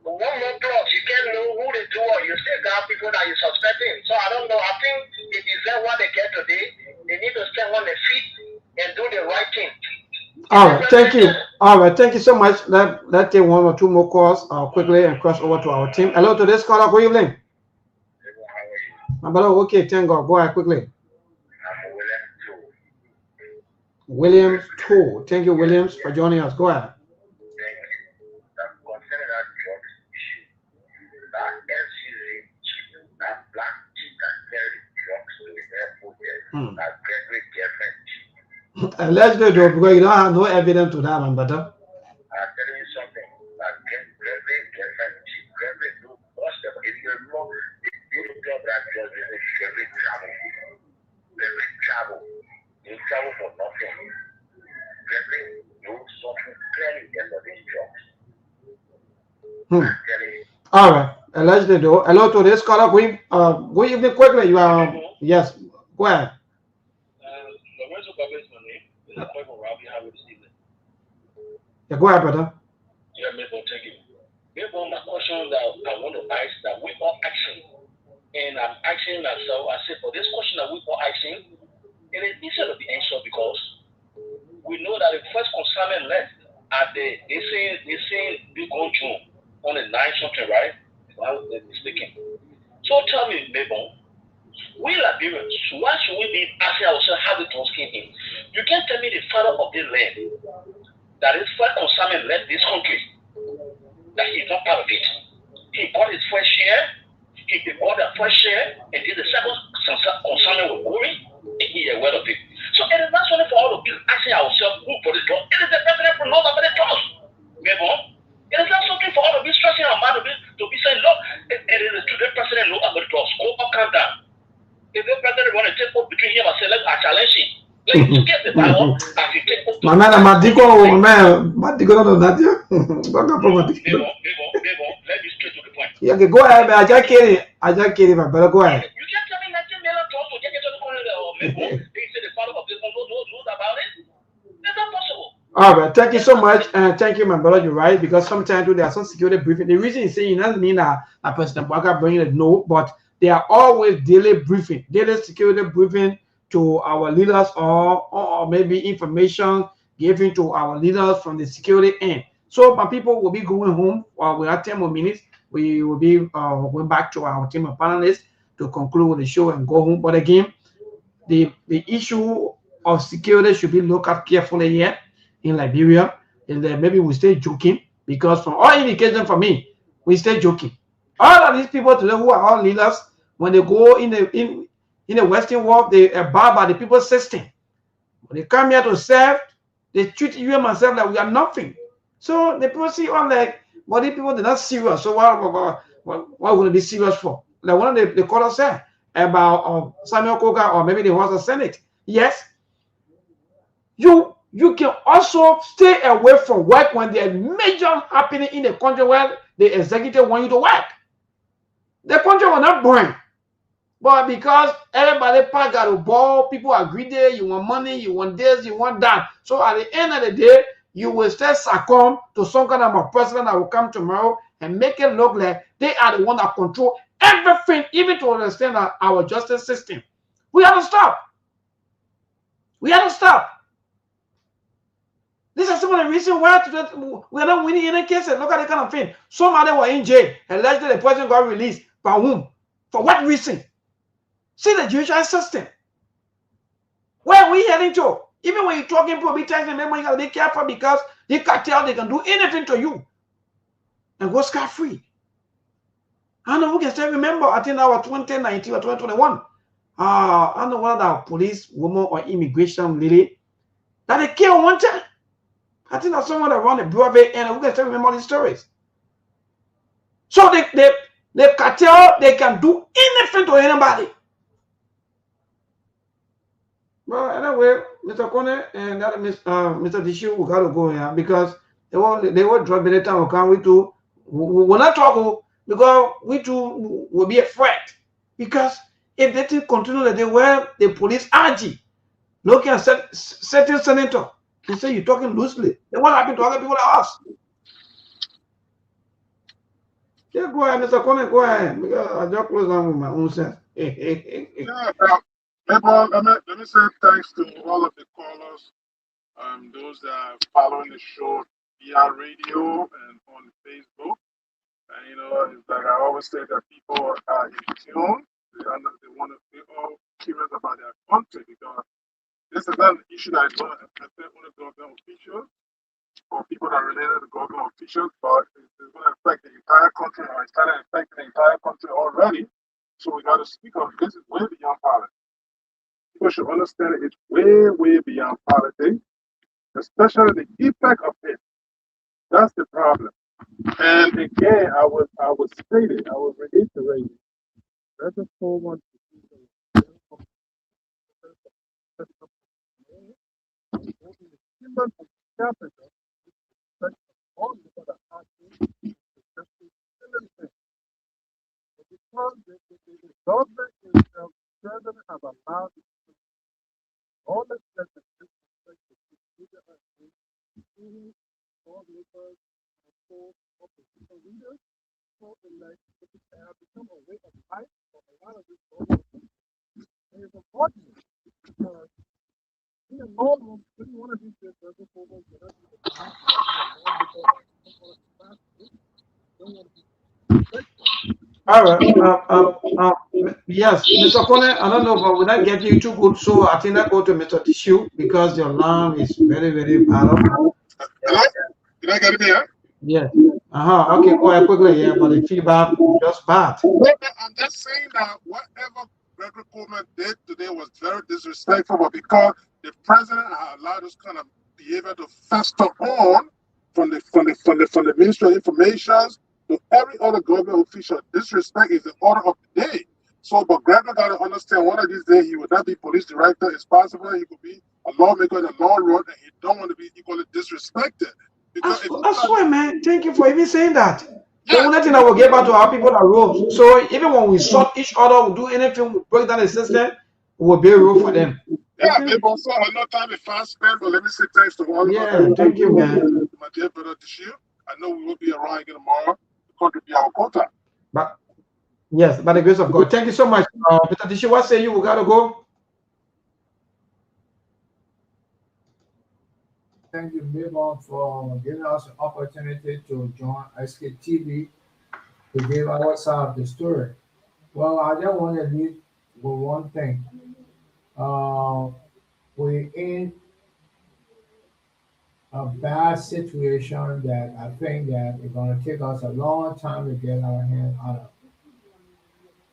One more drugs, you can't know who they do, or you still got people that you're suspecting. So I don't know. I think they deserve what they get today. They need to stand on their feet and do the right thing. All right, thank you. All right, thank you so much. Let's take 1 or 2 more calls quickly and cross over to our team. Hello to this caller. Good evening. My brother, okay, thank God. Go ahead quickly. Williams 2. Thank you, Williams, for joining us. Go ahead. Allegedly, though, because you don't have no evidence to that, man, brother. I'm telling you something. Like, if you're wrong, you job that just very travel. You travel for nothing. You suffer clearly for this job. All right. Allegedly, though. Hello to this caller. Good evening, quickly. You are yes. Go ahead. Yeah, go ahead, brother. Yeah, Mabel, thank you. Mabel, my question that I want to ask, that we all asking, and I'm asking myself, I said, for this question that we all asking, it is easier to be answered, because we know that the first consignment left at they say we go June on the 9th something, right? If I'm not mistaken. So tell me, Mabel, we Liberians, why should we be asking ourselves how the drones came in? You can't tell me the father of the land that is first consignment left this country, that he's not part of it. He got his first share, he got the first share, and did the second consignment with Uri, and he is aware of it. So it is not only for all of us asking ourselves who for the drug, it is the president who knows about the drugs. It is not something for all to be stressing our mind to be saying, look, it is to the president, look, I'm going to go up, calm down. If the president want to take up between him and say, let I challenge him. Let him get the power as he take up. Man, Madiko, not that, yeah. Let me straight to the point. Yeah, okay, go ahead, man. I just kidding, man. Better go ahead. You can't tell me 19 million to also get to the corner or they say the father of this one knows about it. It's not possible. All right, thank you so much, and thank you, my brother. You're right, because sometimes there are some security briefing. The reason he's saying doesn't mean that President Baka bringing it, no, but there are always daily briefing, daily security briefing to our leaders, or maybe information given to our leaders from the security end. So my people will be going home. We have 10 more minutes. We will be going back to our team of panelists to conclude with the show and go home. But again, the issue of security should be looked at carefully here in Liberia, and then maybe we stay joking, because from all indication for me, we stay joking. All of these people today who are all leaders, when they go in the Western world, they abide by the people's system. When they come here to serve, they treat you and myself like we are nothing. So the people see on like, but these people, they're not serious. So what would they be serious for? Like one of the callers said about Samuel Koga, or maybe the House of Senate. Yes, you can also stay away from work when there's major happening in the country where the executive want you to work. The country will not burn. But because everybody got a ball, people are greedy, you want money, you want this, you want that. So at the end of the day, you will still succumb to some kind of a president that will come tomorrow and make it look like they are the one that control everything, even to understand our justice system. We have to stop. We have to stop. This is some of the reasons why we are not winning any cases. Look at the kind of thing. Some of them were in jail. Allegedly, the person got released. By whom? For what reason? See the judicial system. Where are we heading to? Even when you're talking to be telling them, you got to be careful, because they cartel, they can do anything to you and go scot-free. I don't know who can still remember. I think that was 2019 or 2021. I don't know whether that police woman or immigration lady that they killed one time. I think that's someone that run the Broadway, and who can still remember these stories. So the cartel, they can do anything to anybody. Well, anyway, Mr. Kone and that Mr. Dishu, we gotta go here, because they were drop the time. We will not talk, because we too will be afraid. Because if they continue the day where the police RG looking at certain senator and say you're talking loosely, then what happened to other people like us? Yeah, go ahead, Mr. Kone, go ahead. Because I just close down with my own sense. Yeah, let me say thanks to all of the callers, those that are following the show via radio and on Facebook. And it's like I always say that people are in tune. They're all curious about their country, because this is not an issue that is going to affect only government officials or people that are related to government officials, but it's going to affect the entire country, or it's kind of affecting the entire country already. So we got to speak of this. Is way beyond politics. People should understand it's way, way beyond politics, especially the effect of it. That's the problem. And again, I was stating, I was reiterating. That's a 4-1. Because the government itself doesn't have allowed all the opposition leaders, so they have become a way of life for a lot of this government. And it's unfortunate, because in the long run, when you want to do this, there's a whole bunch of All right. Yes, Mr. Kone, I don't know, but without getting you too good, so I think I go to Mr. Tissue, because your line is very, very bad. Hello? Did I get it here? Yes. Okay, go ahead quickly. Yeah, but the feedback is just bad. I'm just saying that whatever Frederick Coleman did today was very disrespectful, but because the president had allowed this kind of behavior to fester on, the Ministry of Information to every other government official. Disrespect is the order of the day. So, but Gregor got to understand one of these days he will not be police director. It's possible he could be a lawmaker in the law road, and he don't want to be equally disrespected. That's why, man. Thank you for even saying that. The only thing I will get back to our people are rules. So even when we sort each other, we do anything, we break down the system, we will be a rule for them. Yeah, maybe also another time if I spend, but let me say thanks to all of Yeah, thank you, man. my dear brother Tishir. I know we will be around again tomorrow to contribute our quota. But yes, by the grace of God. Thank you so much. Mr. Tishir, what say you? We gotta go. Thank you, Mabel, for giving us an opportunity to join Sktv to give our side of the story. Well, I just want to leave with one thing. We're in a bad situation that I think that it's going to take us a long time to get our hands out of.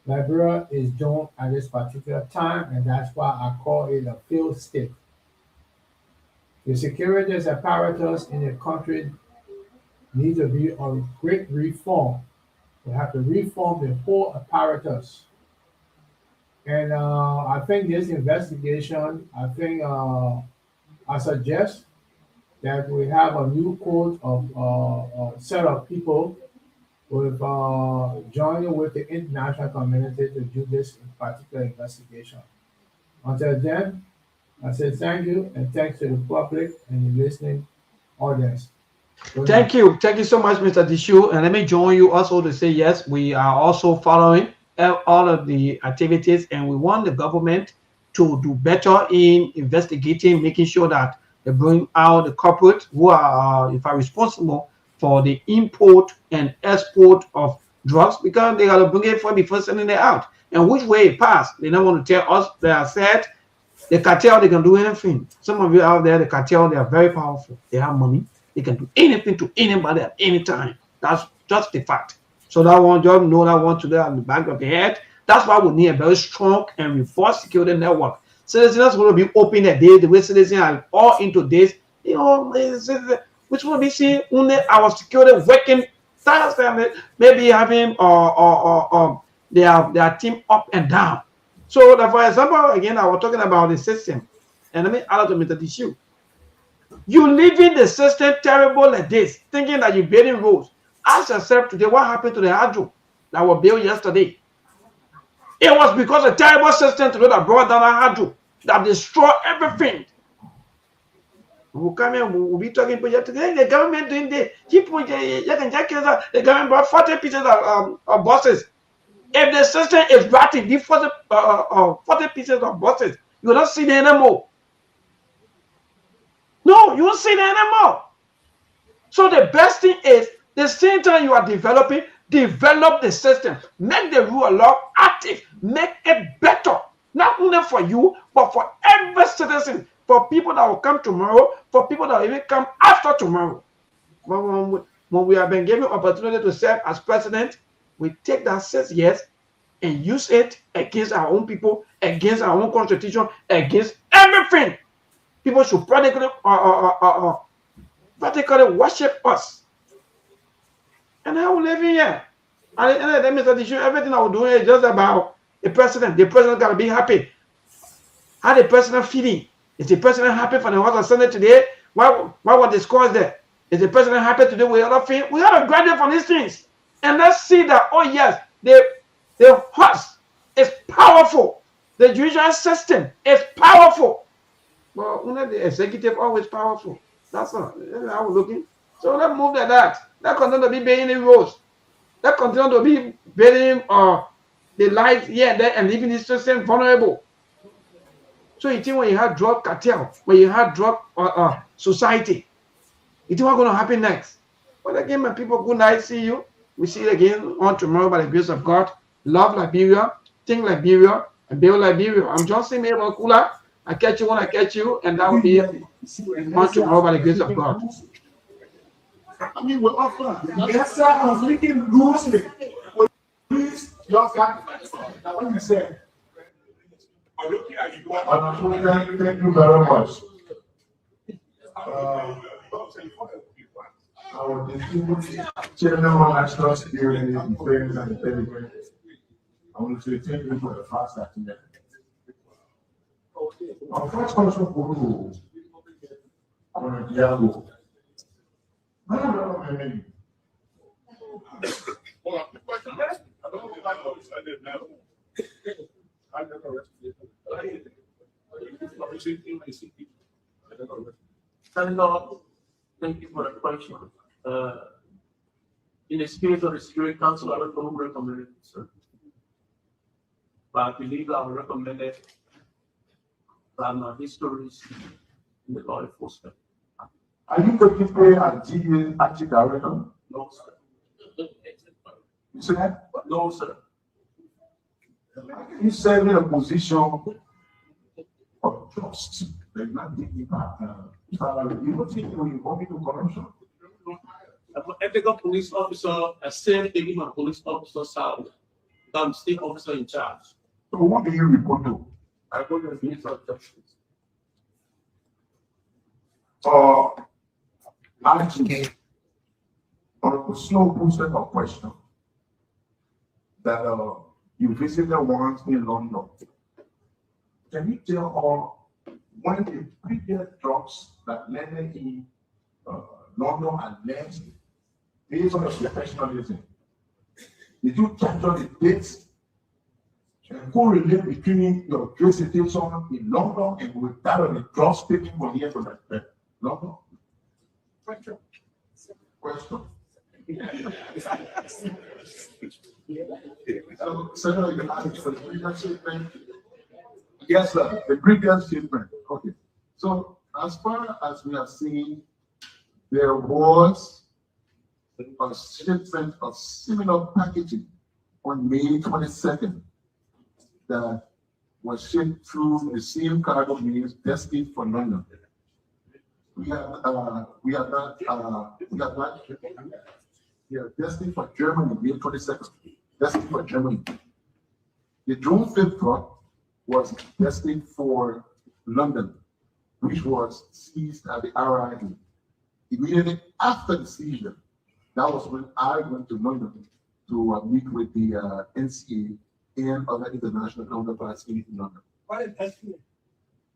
Liberia is doomed at this particular time, and that's why I call it a failed state. The security apparatus in the country needs to be a great reform. We have to reform the whole apparatus. And I think this investigation, I suggest that we have a new court of a set of people with joining with the international community to do this particular investigation. Until then, I say thank you and thanks to the public and the listening audience. Thank you so much, Mr. Dishu. And let me join you also to say yes, we are also following all of the activities, and we want the government to do better in investigating, making sure that they bring out the corporates who are responsible for the import and export of drugs, because they got to bring it before sending it out. And which way it passed, they don't want to tell us. They are said the cartel, they can do anything. Some of you out there, the cartel, they are very powerful. They have money. They can do anything to anybody at any time. That's just the fact. So that one, just know that one today on the back of the head. That's why we need a very strong and reinforced security network. Citizens will be open a day, the way citizens are all into this, you know, which will be seeing only our security working, maybe having their team up and down. So that, for example, again, I was talking about the system, and let me add to Mr. Dishu. You leaving the system terrible like this, thinking that you're building roads. Ask yourself today, what happened to the hydro that was built yesterday? It was because a terrible system today that brought down a hydro that destroyed everything. We'll come here, we'll be talking about today. The government doing the government brought 40 pieces of buses. If the system is ratting, these 40 pieces of buses, you will not see them anymore. No, you won't see them anymore. So the best thing is, the same time you are developing, develop the system, make the rule of law active, make it better, not only for you, but for every citizen, for people that will come tomorrow, for people that will even come after tomorrow. When we have been given opportunity to serve as president, we take that 6 years and use it against our own people, against our own constitution, against everything. People should practically worship us. And how we live here. And Mr. Dishu, everything I will do is just about the president. The president got to be happy. How the president feeling? Is the president happy for the House of Senate today? Why was discussed there? Is the president happy today with other things? We got to graduate from these things. And let's see that, oh yes, the House is powerful. The judicial system is powerful. Well, only the executive always powerful. That's how we're looking. So let's move like that. Let's continue to be building the roads. Let's continue to be building the lives here and there and leaving this system vulnerable. So you think when you have drug cartel, when you have drug society, you think what's going to happen next? But again, my people, good night. See you. We see you again on tomorrow by the grace of God. Love Liberia, think Liberia, and build Liberia. I'm Johnson Mabel Kula. I catch you when I catch you, and that will be on tomorrow by the grace of God. I mean, we're offer. Yes, sir. I was thinking loosely. Please, just like what you said. Thank you very much. our distinguished chairman of national security, defense, and intelligence. I want to say thank you for the fast action. Our first question for you, Diallo. I don't know my name. Hold on, the question. I don't know if I know I didn't know. I never Senator, thank you for the question. In the spirit of the Security Council, I don't recommend it, sir. But I believe I would recommend it from histories in the law enforcement. Are you taking pay as GA acting director? No, sir. You see that? No, sir. You serve in a position of trust. They're not taking back salary. You don't think you're involved in corruption. I'm an ethical police officer, a same taking my police officer salary. I'm still officer in charge. So what do you report to? I go to the Minister of Justice. Actually, on a slow process of question that you visited once in London. Can you tell when the previous drugs that landed in London and left based on your professionalism, did you capture the dates and correlate between your jurisdiction in London and with that of the drugs taken from here to London? Question. So, Senator, you asked for the previous statement. Yes, sir. The previous statement. Okay. So, as far as we have seen, there was a shipment of similar packaging on May 22nd that was shipped through the same cargo means destined for London. We are destined for Germany, May 22nd. Destined for Germany. The drone fit truck was destined for London, which was seized at the RIE. Immediately after the seizure, that was when I went to London to meet with the NCA and other international counterparts in London. What is NCA?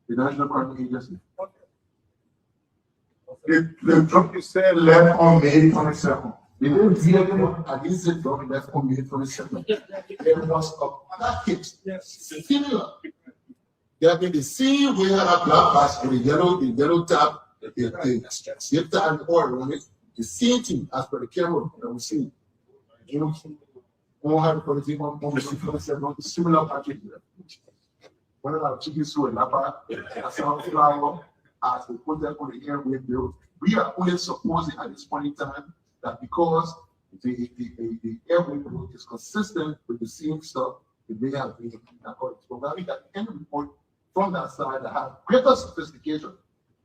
The National Crime Agency. The truck you said left on May 27th. They didn't hear them against the truck left on May 27th. There was a package similar. They have been the same way a black bus with the yellow tab, the zip tab and oil on it. The same thing as per the camera that we see. You know, all have a similar package. One of our chickens who are Napa, a sunflower, as we put them on the airway bill. We are only supposing at this point in time that because the airway bill is consistent with the same stuff, it may have been according to programming that any report from that side that have greater sophistication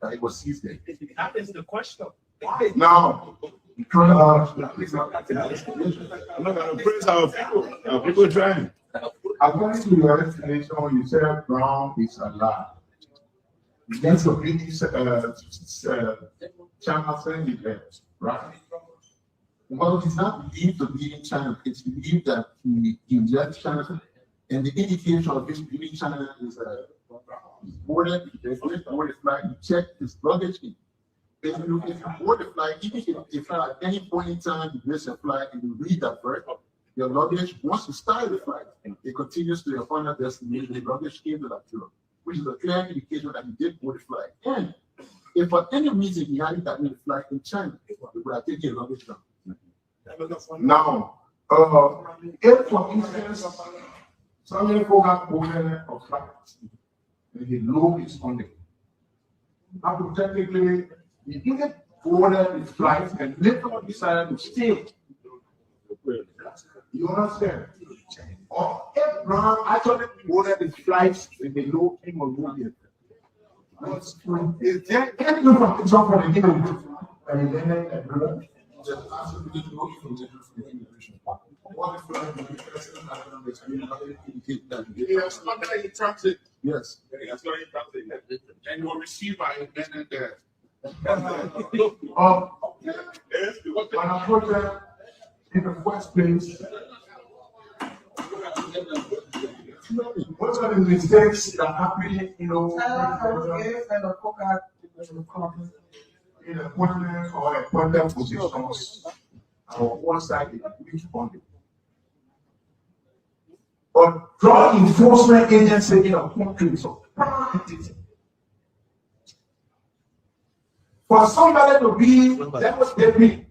that it was seized there. That is the question. Now, I'm not going to praise our people trying. According to your explanation, you said Brown is alive. That's a British China saying it, right? Well, it's not believed to be in China. It's believed that he left China, and the indication of his being in China is boarded. Boarded flight. He checked his luggage. If you board the flight, even if at any point in time you miss a flight and you read that bird, your luggage, once you start the flight, it continues to your final destination. The luggage came to that Europe, which is a clear indication that he did board the flight. And if for any reason he hadn't gotten the flight in China, he would have taken your luggage down. Now, if for instance, somebody got boarded a flight and the load is on it, hypothetically, he didn't boarded his flight and later decided to stay. You understand? Or if Brown actually boarded his flights and the load came on board. Is there any information from the given? And then just absolutely no information from the immigration. What if Yes, not in transit. yes. It's not in transit. And you will receive by amendment there. Madam President, in the first place, most of the mistakes that happen, in appointment or appointed positions are one-sided, weak funding. But drug enforcement agency in a country is a entity. For somebody to be devastating,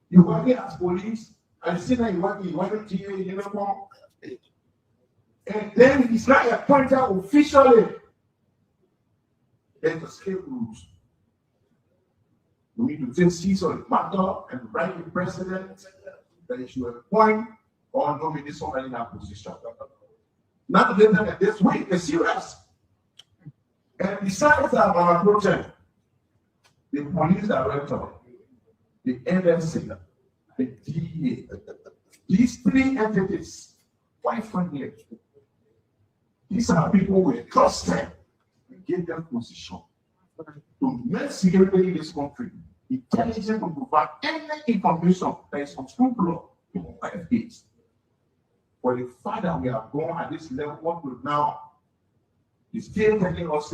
you working as police, and you see that you working GA uniform, and then it's not appointed officially. There's escape rules. We need to take seize on the matter and write the president that he should appoint or nominate somebody in that position. Not later than this week, it's serious. And besides that, our project, the police director, the NSC, the DEA, these three entities, quite frankly, these are people we trusted and gave them position to make security in this country, intelligent to provide any information that is on true law to 5 days. For the fact that we have gone at this level, what we now is still telling us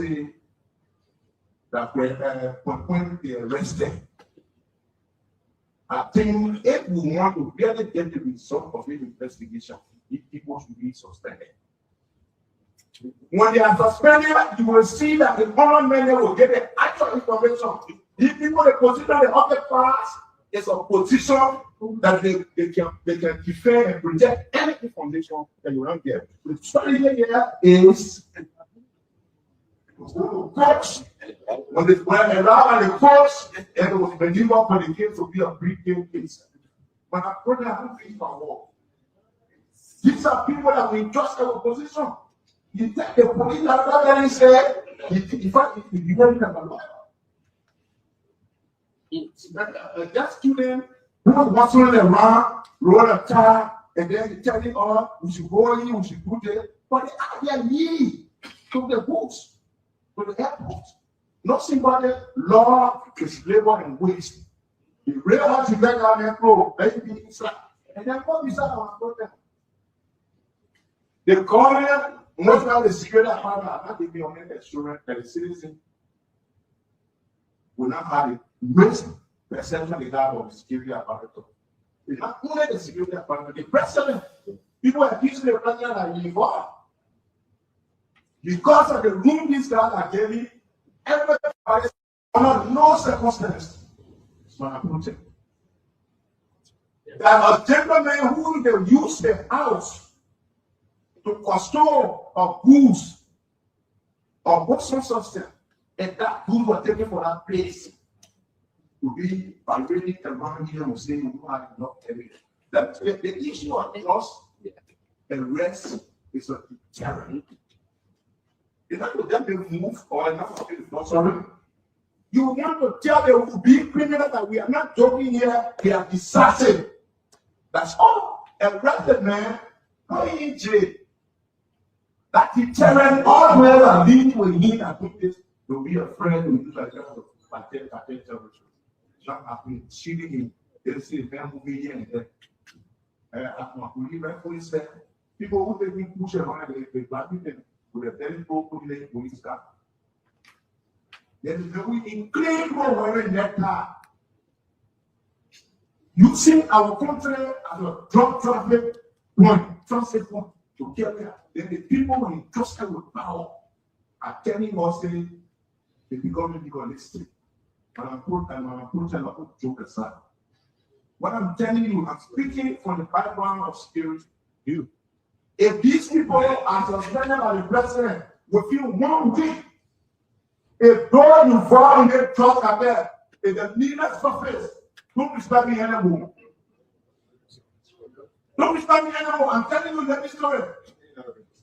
that when they arrested, I think if we want to really get the result of the investigation, people should be suspended. When they are suspended, you will see that the common men will get the actual information. If people they consider the other class is a position that they can defend and reject any information that you don't get. The strategy here is coach. When they allow the coach, and it was believed for the case to be a pre-game case. But I put that in for war. These are people that we trust our position. You take the police that and say, in fact, if you don't have a lawyer, that student who was walking around, roll a car, and then you tell him, oh, we should go in, we should do this. But they are need to the books, to the airport. Not somebody law is labor and waste. You really want to get down there, go, maybe inside. And then what is that our problem? The government, most of the security department are not giving on the assurance that the citizen will not have a risk perception they have of the security apparatus. It's not only the security apparatus, the president. People are accusing the president that he involved. Because of the room these guys are getting, everybody under no circumstance is my project. There are gentlemen who they use their house to control of goods or wholesome substance, and that goods were taken for that place to be already around here and saying we have enough evidence. That's the issue of trust and rest is a terror. It's not to them they move or not sorry. You want to tell the big criminal that we are not joking here, they are deserting. That's all. Arrested man, going in jail. That deterrent all men are leading to him and put this to be a friend with you like that. Not happening, shooting him. They see the man moving here and there. People who take me push around the black people with a very poor police car. There is no incredible wearing that car. You see our country as a drug traffic point, transit point to carry out. Then the people entrusted with power are telling us that they become legalistic. And I'm putting a joke aside. What I'm telling you, I'm speaking from the background of security. If these people are suspended by the president within 1 week, if those involved in the drug cartel in the nearest surface, don't respect me anymore. Don't respect me anymore. I'm telling you that story.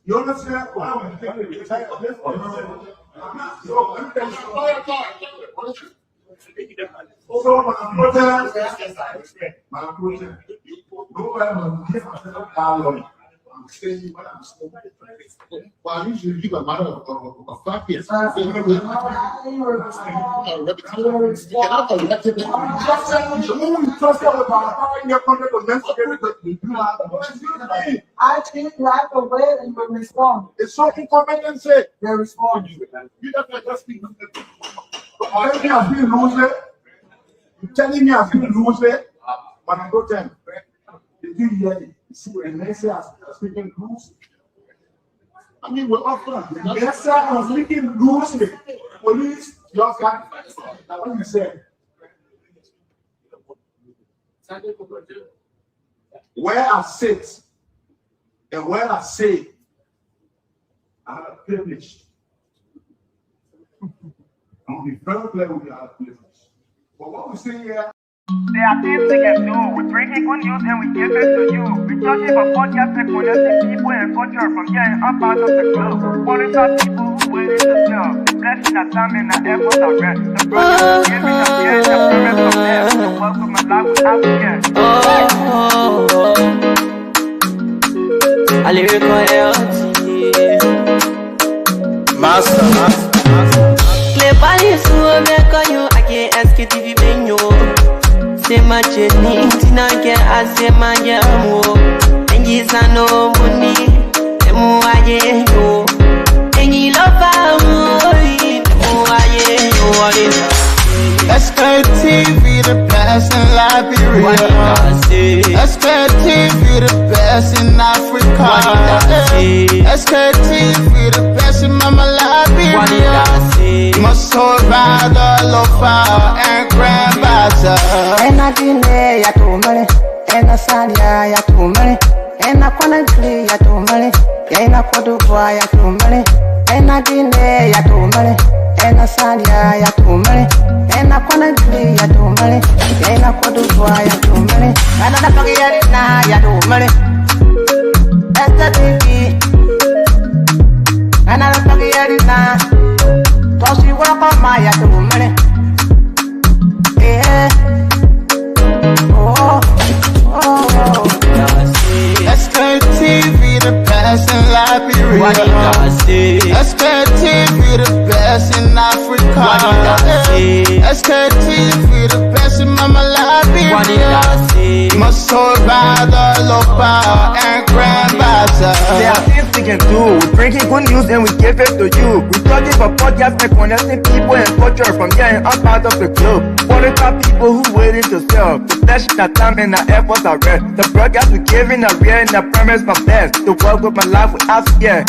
You understand? I'm telling you. So, my protest, I'm saying what I'm saying. Well, usually you got a matter of fact here. I think right away and you respond. It's so inconvenient. They respond. You don't just speak. Telling me I've been losing. You're telling me I've been losing, but I go tell you. Did you hear it? See, when they say I'm speaking loosely. I mean, we're off front. Yes, sir, I was speaking loosely. Police, just got what you said. Where I sit and where I say, I have privilege. I'll be very clear with you, I have privilege. But what we say here. There are things we can do. We bring in good news and we give it to you. We touch it for podcast and connecting people and culture from here and up out of the globe. Calling out people who waiting to serve. The blessing that time and the effort are rest. The project is giving us here and the promise from there. The work of my life we have here. I lyrical Master. Play Paris who make on you. I can't ask you if you been you. Say my journey, Tina get I say my jamo. And you no money, the more I get you. And you love the more I get you. Sktv, the best in Liberia. Sktv, the best in Africa. Sktv, the best in Mama Liberia. Must hold by the lofa and grandmother. And I delay ya to money, and I salia ya to money, and I wanna play ya to money, and I put the boy ya to money, and I delay ya to money, and I salia ya to money, and I wanna play ya to money, and I put the boy ya to money, and I forget now ya to money. That's the thing, and I forget it now. Cause you work on my ya to money. Yeah. Sktv, the best in Liberia. Sktv, the best in Africa. Sktv, the best in Mama Liberia. Must hold by the lofa and grandmother. There are things we can do. We bring in good news and we give it to you. We touch it for podcast and connecting people and culture from here and up out of the globe. Calling out people who waiting to serve. The blessing that time and the efforts are rest. The broadcast we giving are real and the promise from best. To work with my life we have here.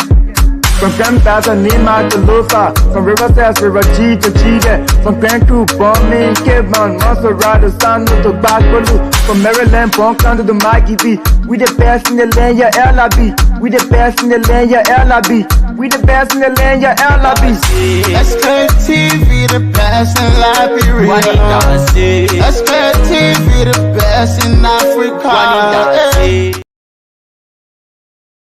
From Grandfather Nima to Lufa, from Riverside to Raji to Chile, from Grand Crew, Bombing, Kidman, Montserrat to San to Backwalu, from Maryland, Bonkan to the Mikey B. We the best in the land, yeah, LIB. We the best in the land, yeah, LIB. We the best in the land, yeah, LIB. Sktv, the best in Liberia. Sktv, the best in Africa.